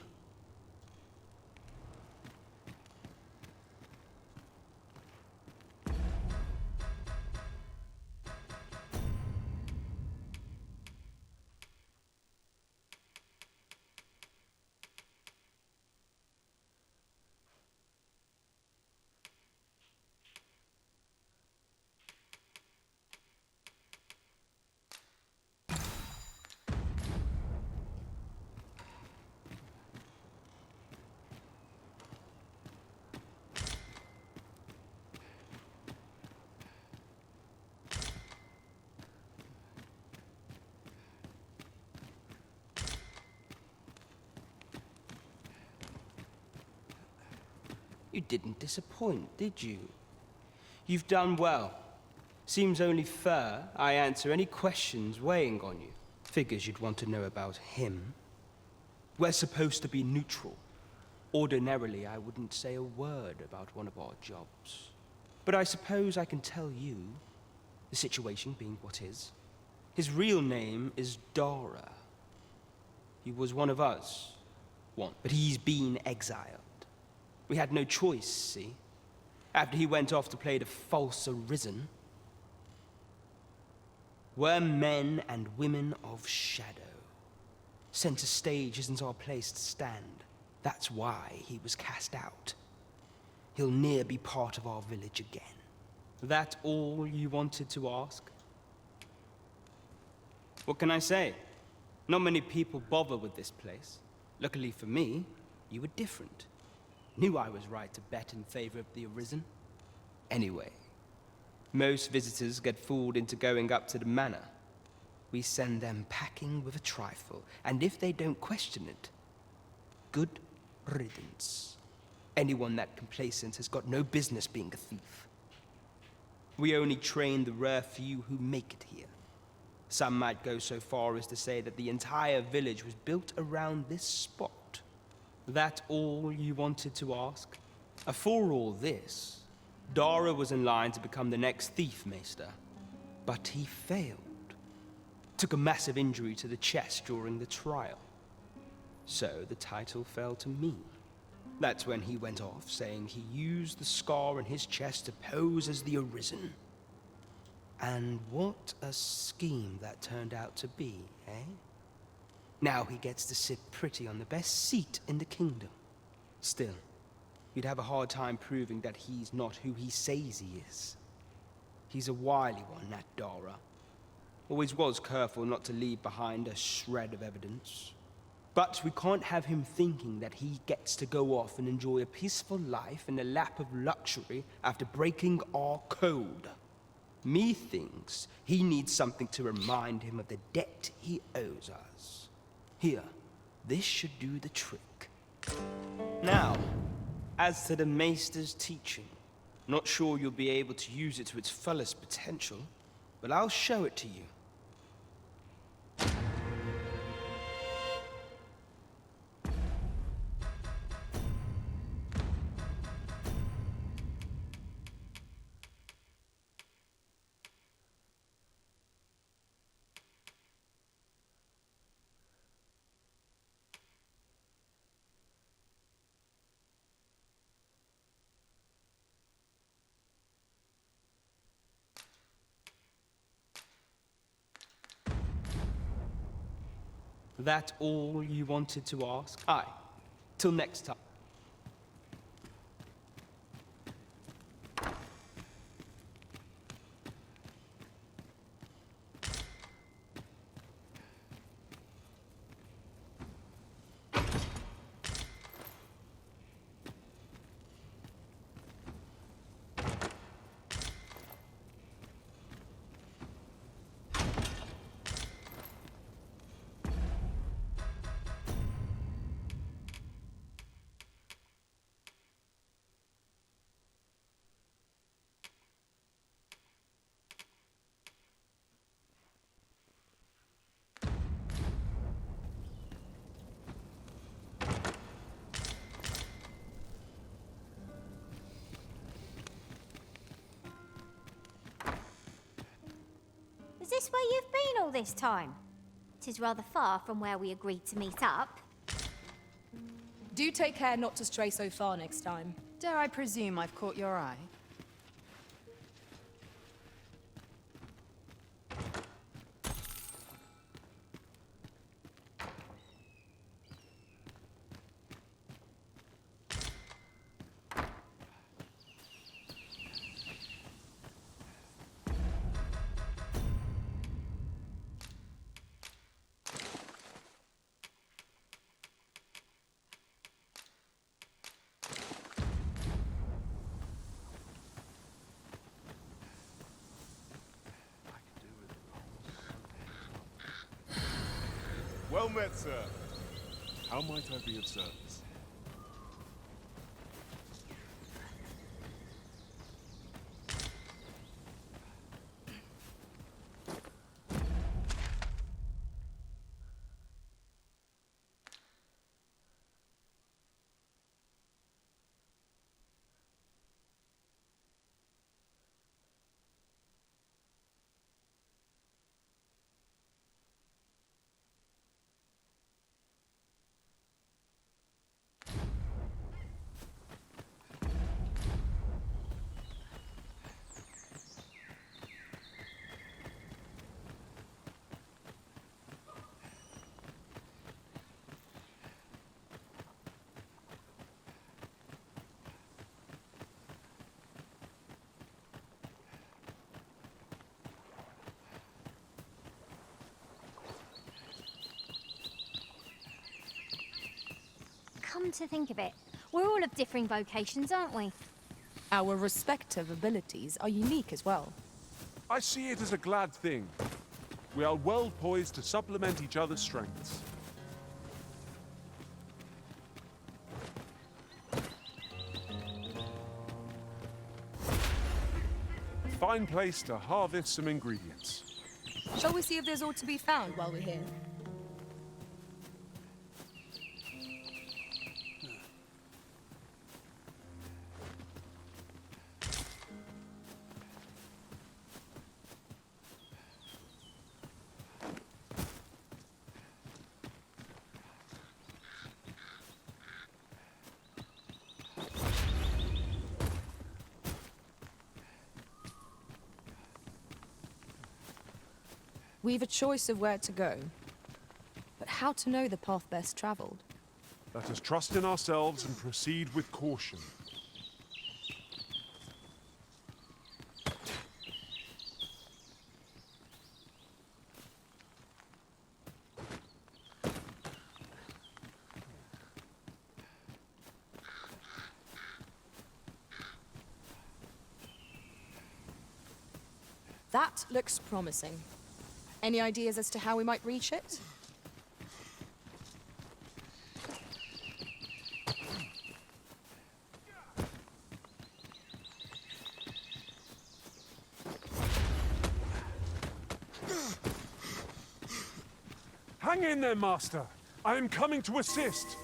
You didn't disappoint, did you? You've done well. Seems only fair I answer any questions weighing on you. Figures you'd want to know about him. We're supposed to be neutral. Ordinarily, I wouldn't say a word about one of our jobs. But I suppose I can tell you, the situation being what is. His real name is Dara. He was one of us, but he's been exiled. We had no choice, see? After he went off to play the false Arisen. We're men and women of shadow. Center stage isn't our place to stand. That's why he was cast out. He'll ne'er be part of our village again. That all you wanted to ask? What can I say? Not many people bother with this place. Luckily for me, you were different. Knew I was right to bet in favor of the Arisen. Anyway, most visitors get fooled into going up to the manor. We send them packing with a trifle, and if they don't question it, good riddance. Anyone that complacent has got no business being a thief. We only train the rare few who make it here. Some might go so far as to say that the entire village was built around this spot. That all you wanted to ask? For all this, Dara was in line to become the next thief maester. But he failed. Took a massive injury to the chest during the trial. So the title fell to me. That's when he went off, saying he used the scar in his chest to pose as the Arisen. And what a scheme that turned out to be, eh? Now he gets to sit pretty on the best seat in the kingdom. Still, you'd have a hard time proving that he's not who he says he is. He's a wily one, that Dara. Always was careful not to leave behind a shred of evidence. But we can't have him thinking that he gets to go off and enjoy a peaceful life in the lap of luxury after breaking our code. Methinks he needs something to remind him of the debt he owes us. Here, this should do the trick. Now, as to the Maester's teaching, not sure you'll be able to use it to its fullest potential, but I'll show it to you. That all you wanted to ask? Aye. Till next time. Is this where you've been all this time? 'Tis rather far from where we agreed to meet up. Do take care not to stray so far next time. Dare I presume I've caught your eye? Well met, sir. How might I be of service? come to think of it, we're all of differing vocations, aren't we? Our respective abilities are unique as well. I see it as a glad thing. We are well poised to supplement each other's strengths. Fine place to harvest some ingredients. Shall we see if there's aught to be found while we're here? We've a choice of where to go, but how to know the path best traveled? Let us trust in ourselves and proceed with caution. That looks promising. Any ideas as to how we might reach it? Hang in there, Master. I am coming to assist.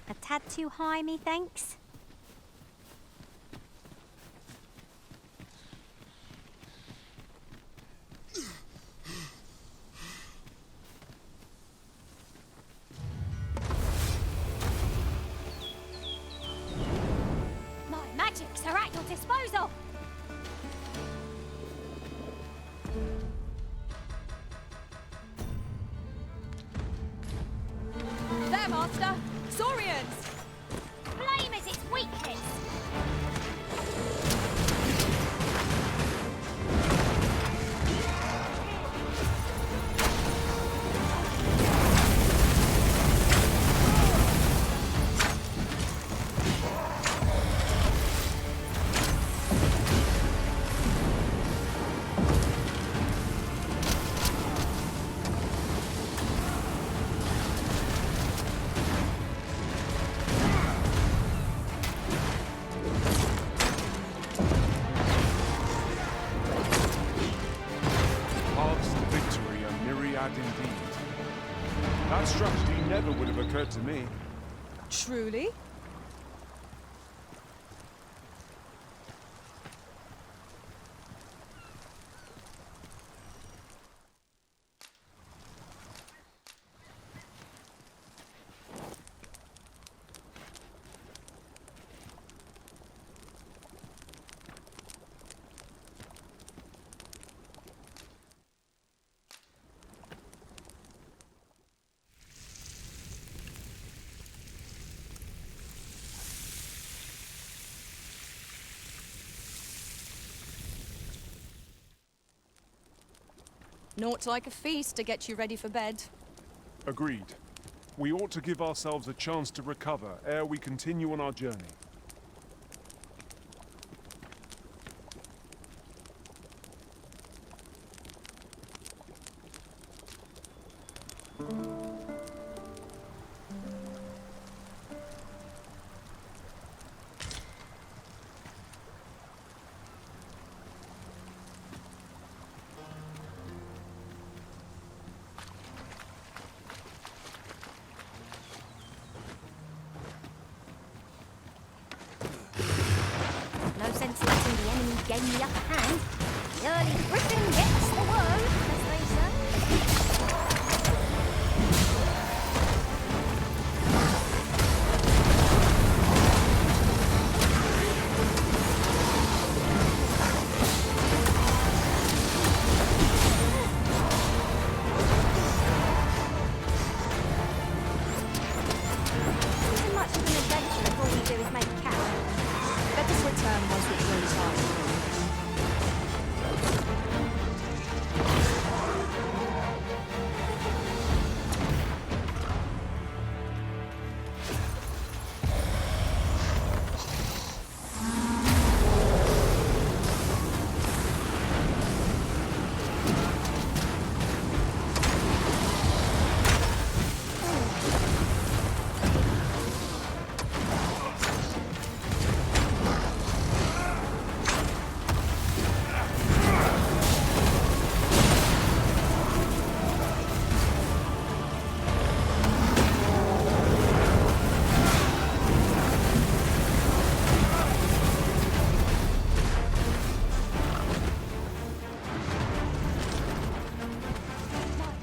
A tad too high, methinks. My magics are at your disposal. There, Master! Saurians! Flame is its weakness. Paths to victory are myriad indeed. That strategy never would have occurred to me. Truly? Naught like a feast to get you ready for bed. Agreed. We ought to give ourselves a chance to recover ere we continue on our journey. gain the upper hand. The early Griffin gets the word, as they say. Isn't much of an adventure if all we do is make a camp. Let us return once we've grown tired.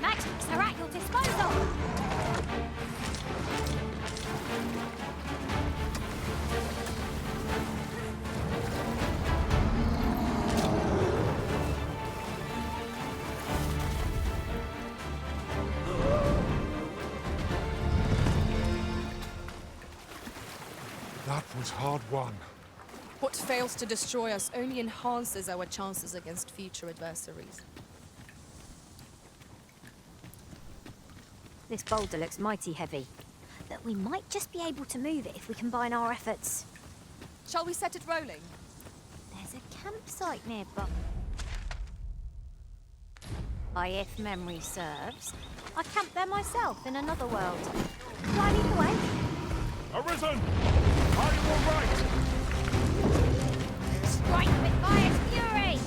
Magics are at your disposal. That was hard won. What fails to destroy us only enhances our chances against future adversaries. This boulder looks mighty heavy, but we might just be able to move it if we combine our efforts. Shall we set it rolling? There's a campsite nearby. If memory serves, I camped there myself in another world. Do I lead the way? Arisen! Are you all right? Strike with fire's fury!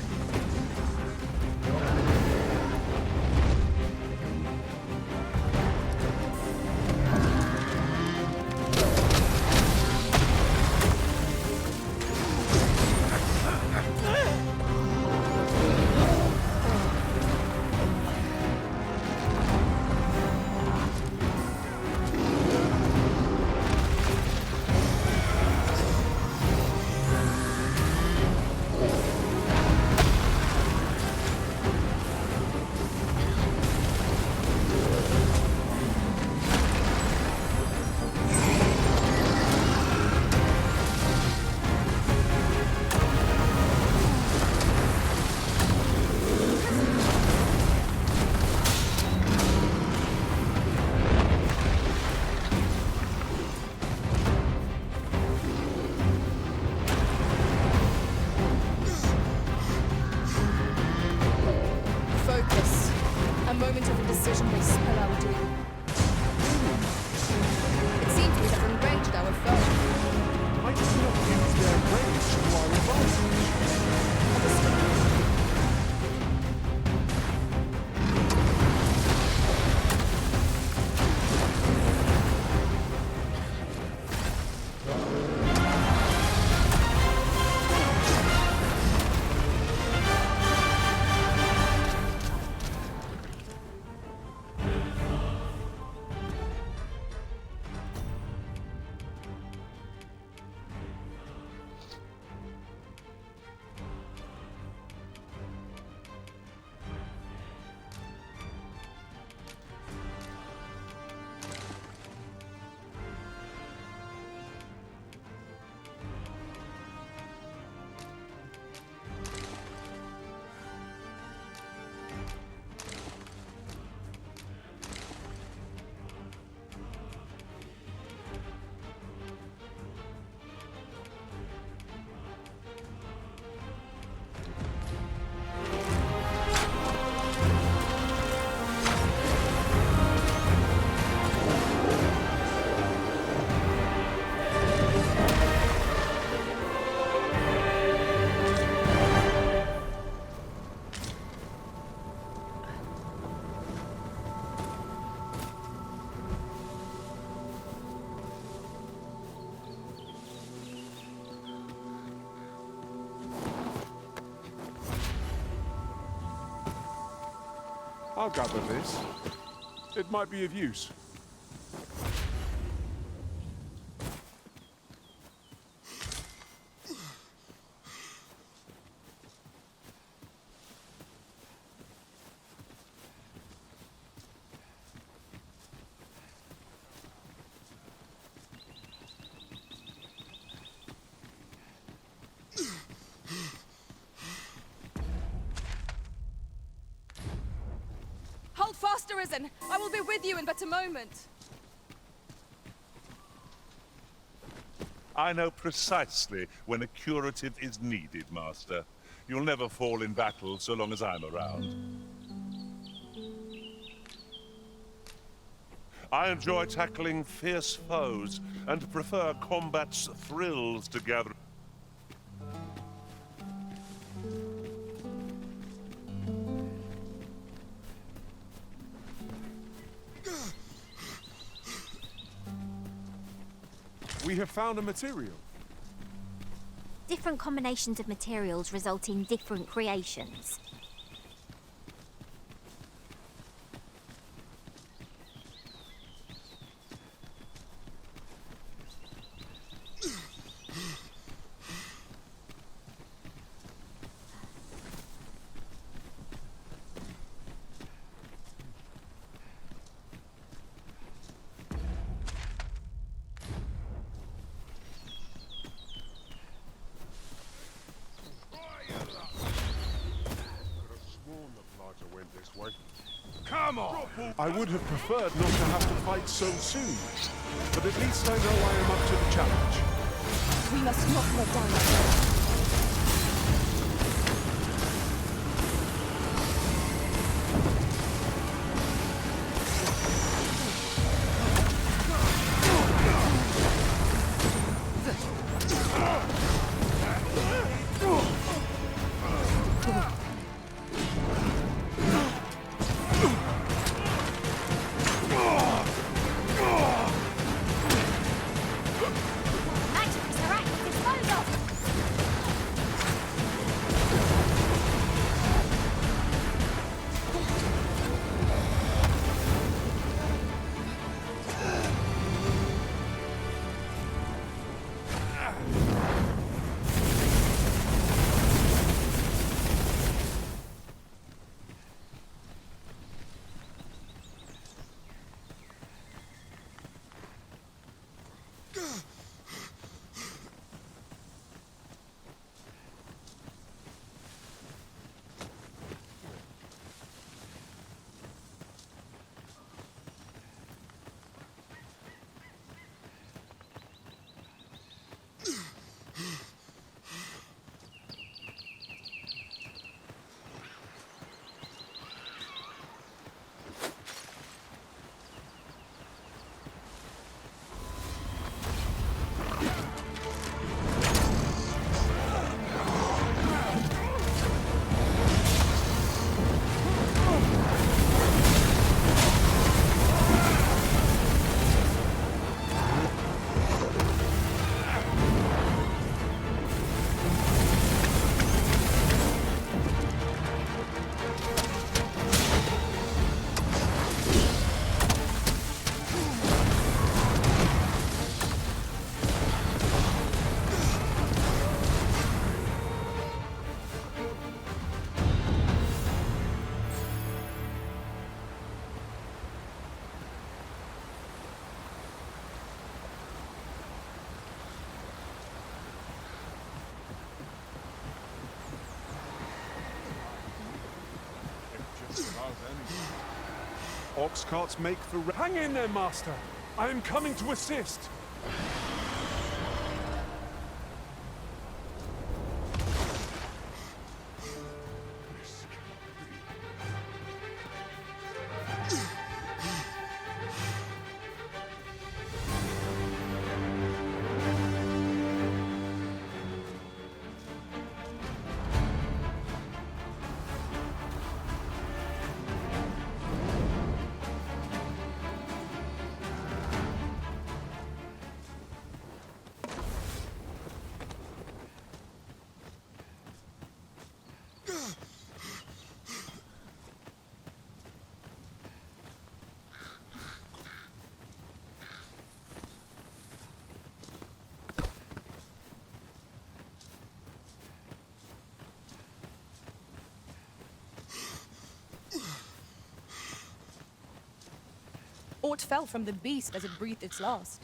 Focus. A moment of indecision may spell our doom. It seemed to me that we raged our foe. I did not use their rage to our advantage. I'll gather this. It might be of use. Hold fast, Arisen! I will be with you in but a moment. I know precisely when a curative is needed, Master. You'll never fall in battle so long as I'm around. I enjoy tackling fierce foes and prefer combat's thrills to gathering. We have found a material. Different combinations of materials result in different creations. Come on! I would have preferred not to have to fight so soon, but at least I know I am up to the challenge. We must not let down our guard. Ox carts make the... Hang in there, Master! I am coming to assist! Aught fell from the beast as it breathed its last.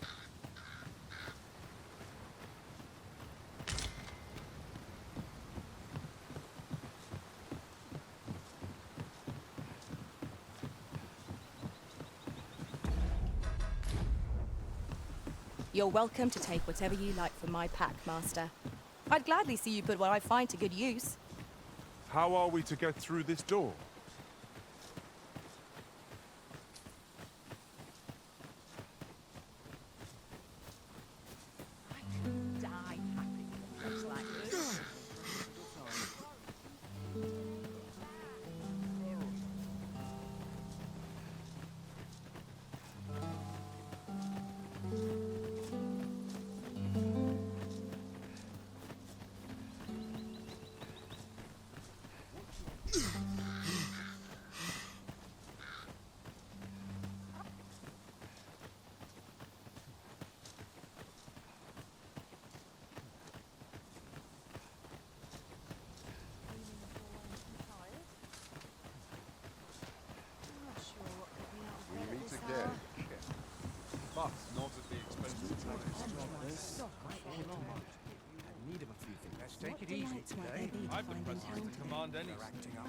You're welcome to take whatever you like from my pack, Master. I'd gladly see you put what I find to good use. How are we to get through this door? Die happy in a place like this. We meet again. But not at the expense of Need of a few things. Let's take it easy today. I'm the president to command any. Acting up.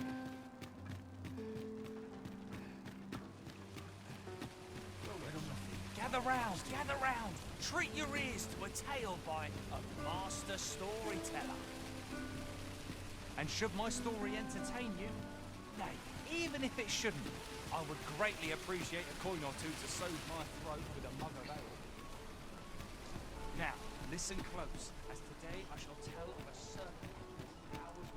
Gather round! Treat your ears to a tale by a master storyteller. And should my story entertain you, nay, even if it shouldn't, I would greatly appreciate a coin or two to soothe my throat with a mug of ale. Now, listen close, as today I shall tell of a certain Howard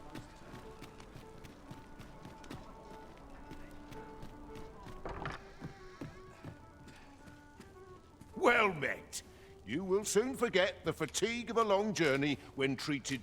Well met. You will soon forget the fatigue of a long journey when treated.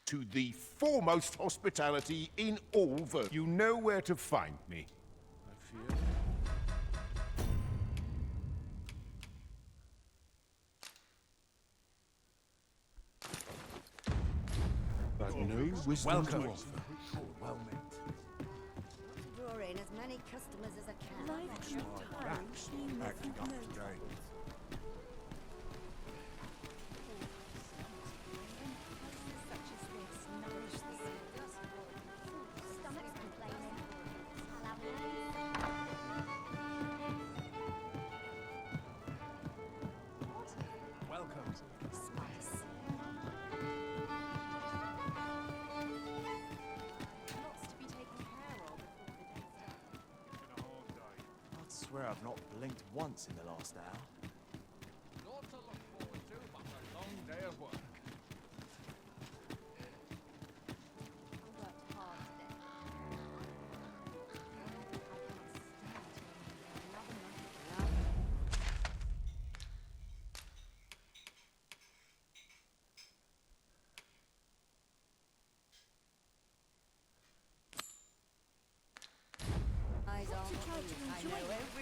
To the foremost hospitality in all Ver. You know where to find me. I fear. But no wisdom to offer. Well met. Drawing as many customers as I can. Acting up today. swear I've not blinked once in the last hour. Not to look forward to, but a long day of work.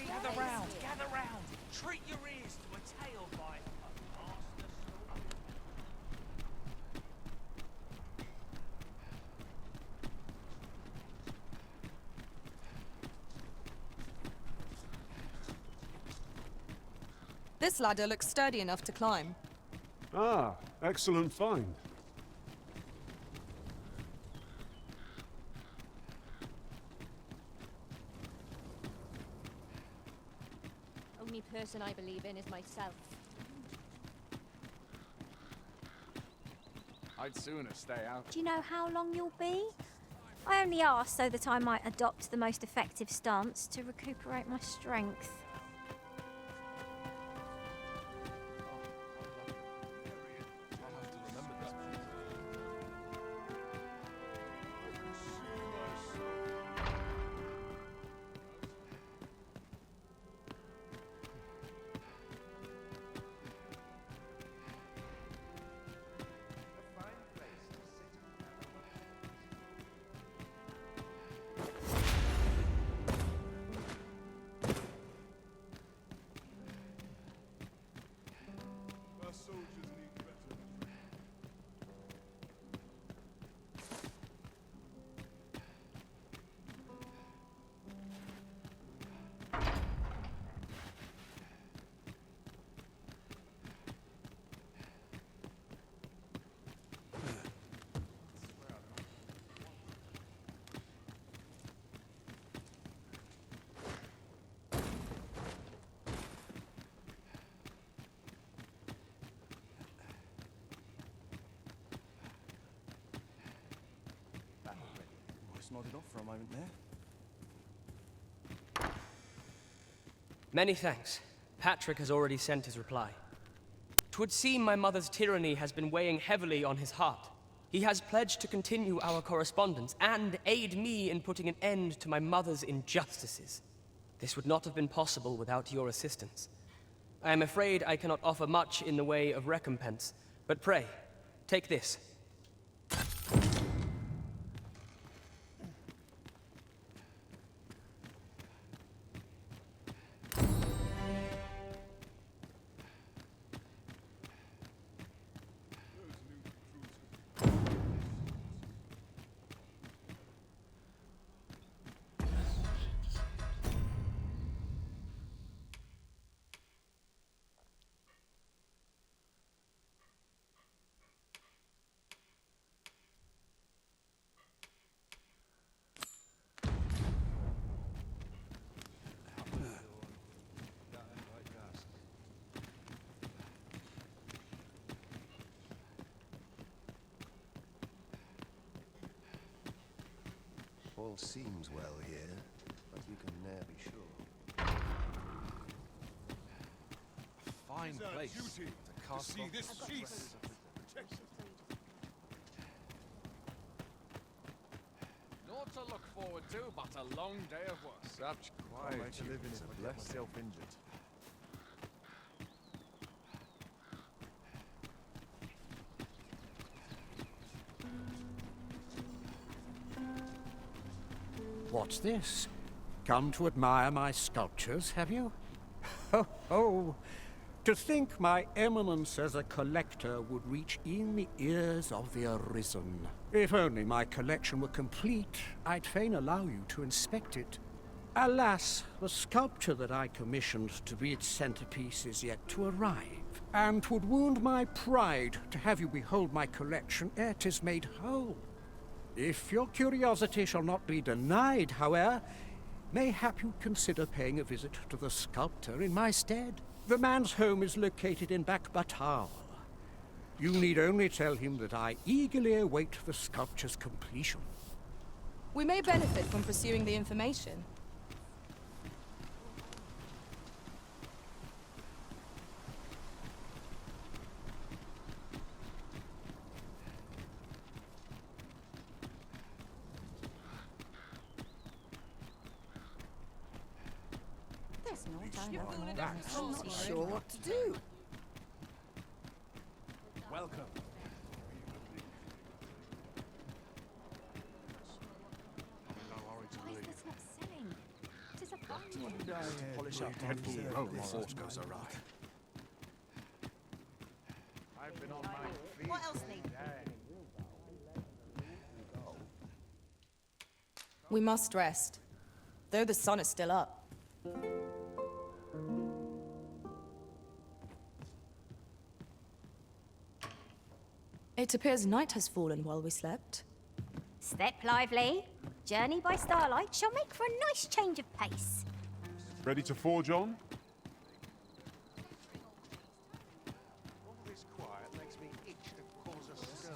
Gather round, gather round. Treat your ears to a tale by a master story. This ladder looks sturdy enough to climb. Ah, excellent find. Only person I believe in is myself. I'd sooner stay out. Do you know how long you'll be? I only asked so that I might adopt the most effective stance to recuperate my strength. Nodded off for a moment there. Many thanks. Patrick has already sent his reply. 'Twould seem my mother's tyranny has been weighing heavily on his heart. He has pledged to continue our correspondence and aid me in putting an end to my mother's injustices. This would not have been possible without your assistance. I am afraid I cannot offer much in the way of recompense, but pray, take this. All seems well here, but we can ne'er be sure. A fine It's our place duty to cast see off this the peace. Naught to look forward to, but a long day of work. Such quiet to live in if I'm less self-injured. What's this? Come to admire my sculptures, have you? Ho, ho! To think my eminence as a collector would reach in the ears of the Arisen. If only my collection were complete, I'd fain allow you to inspect it. Alas, the sculpture that I commissioned to be its centerpiece is yet to arrive, and 'twould wound my pride to have you behold my collection ere 'tis made whole. If your curiosity shall not be denied, however, mayhap you'd consider paying a visit to the sculptor in my stead. The man's home is located in Batal. You need only tell him that I eagerly await the sculpture's completion. We may benefit from pursuing the information. I'm not sure what to do. Welcome. Polish up on the this horse goes awry. I've been on my feet. What else need? We must rest, though the sun is still up. It appears night has fallen while we slept. Step lively. Journey by starlight shall make for a nice change of pace. Ready to forge on? All this quiet makes me itch to cause a stir.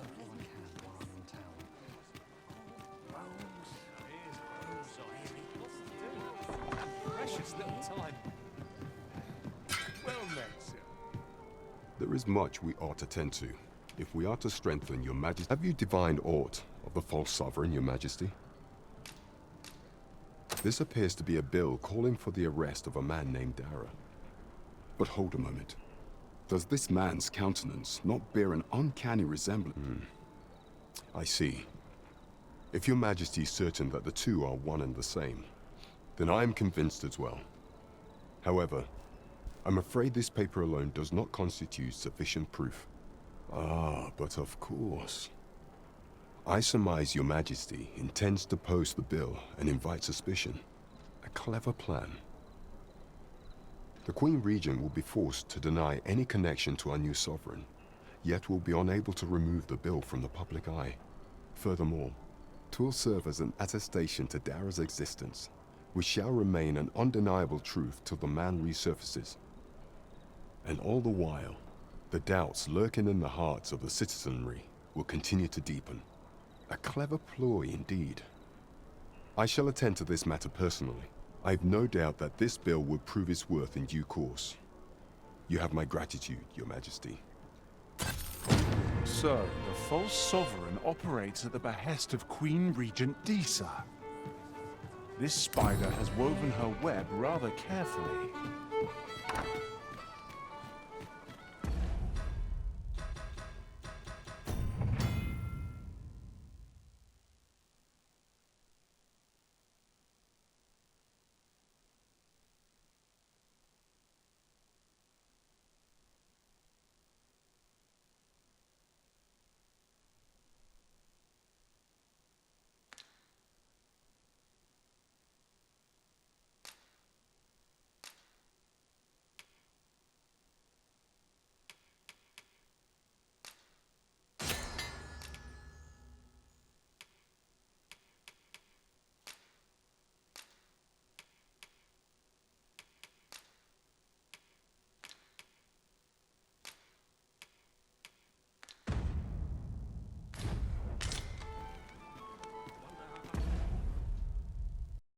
Precious little time. Well met, sir. There is much we ought to tend to, if we are to strengthen your majesty. Have you divined aught of the false sovereign, your majesty? This appears to be a bill calling for the arrest of a man named Dara. But hold a moment. Does this man's countenance not bear an uncanny resemblance? I see. If your majesty is certain that the two are one and the same, then I am convinced as well. However, I'm afraid this paper alone does not constitute sufficient proof. Ah, but of course. I surmise your majesty intends to post the bill and invite suspicion. A clever plan. The Queen Regent will be forced to deny any connection to our new sovereign, yet will be unable to remove the bill from the public eye. Furthermore, 'twill serve as an attestation to Dara's existence, which shall remain an undeniable truth till the man resurfaces. And all the while, the doubts lurking in the hearts of the citizenry will continue to deepen. A clever ploy indeed. I shall attend to this matter personally. I have no doubt that this bill will prove its worth in due course. You have my gratitude, your majesty. So, the false sovereign operates at the behest of Queen Regent Disa. This spider has woven her web rather carefully.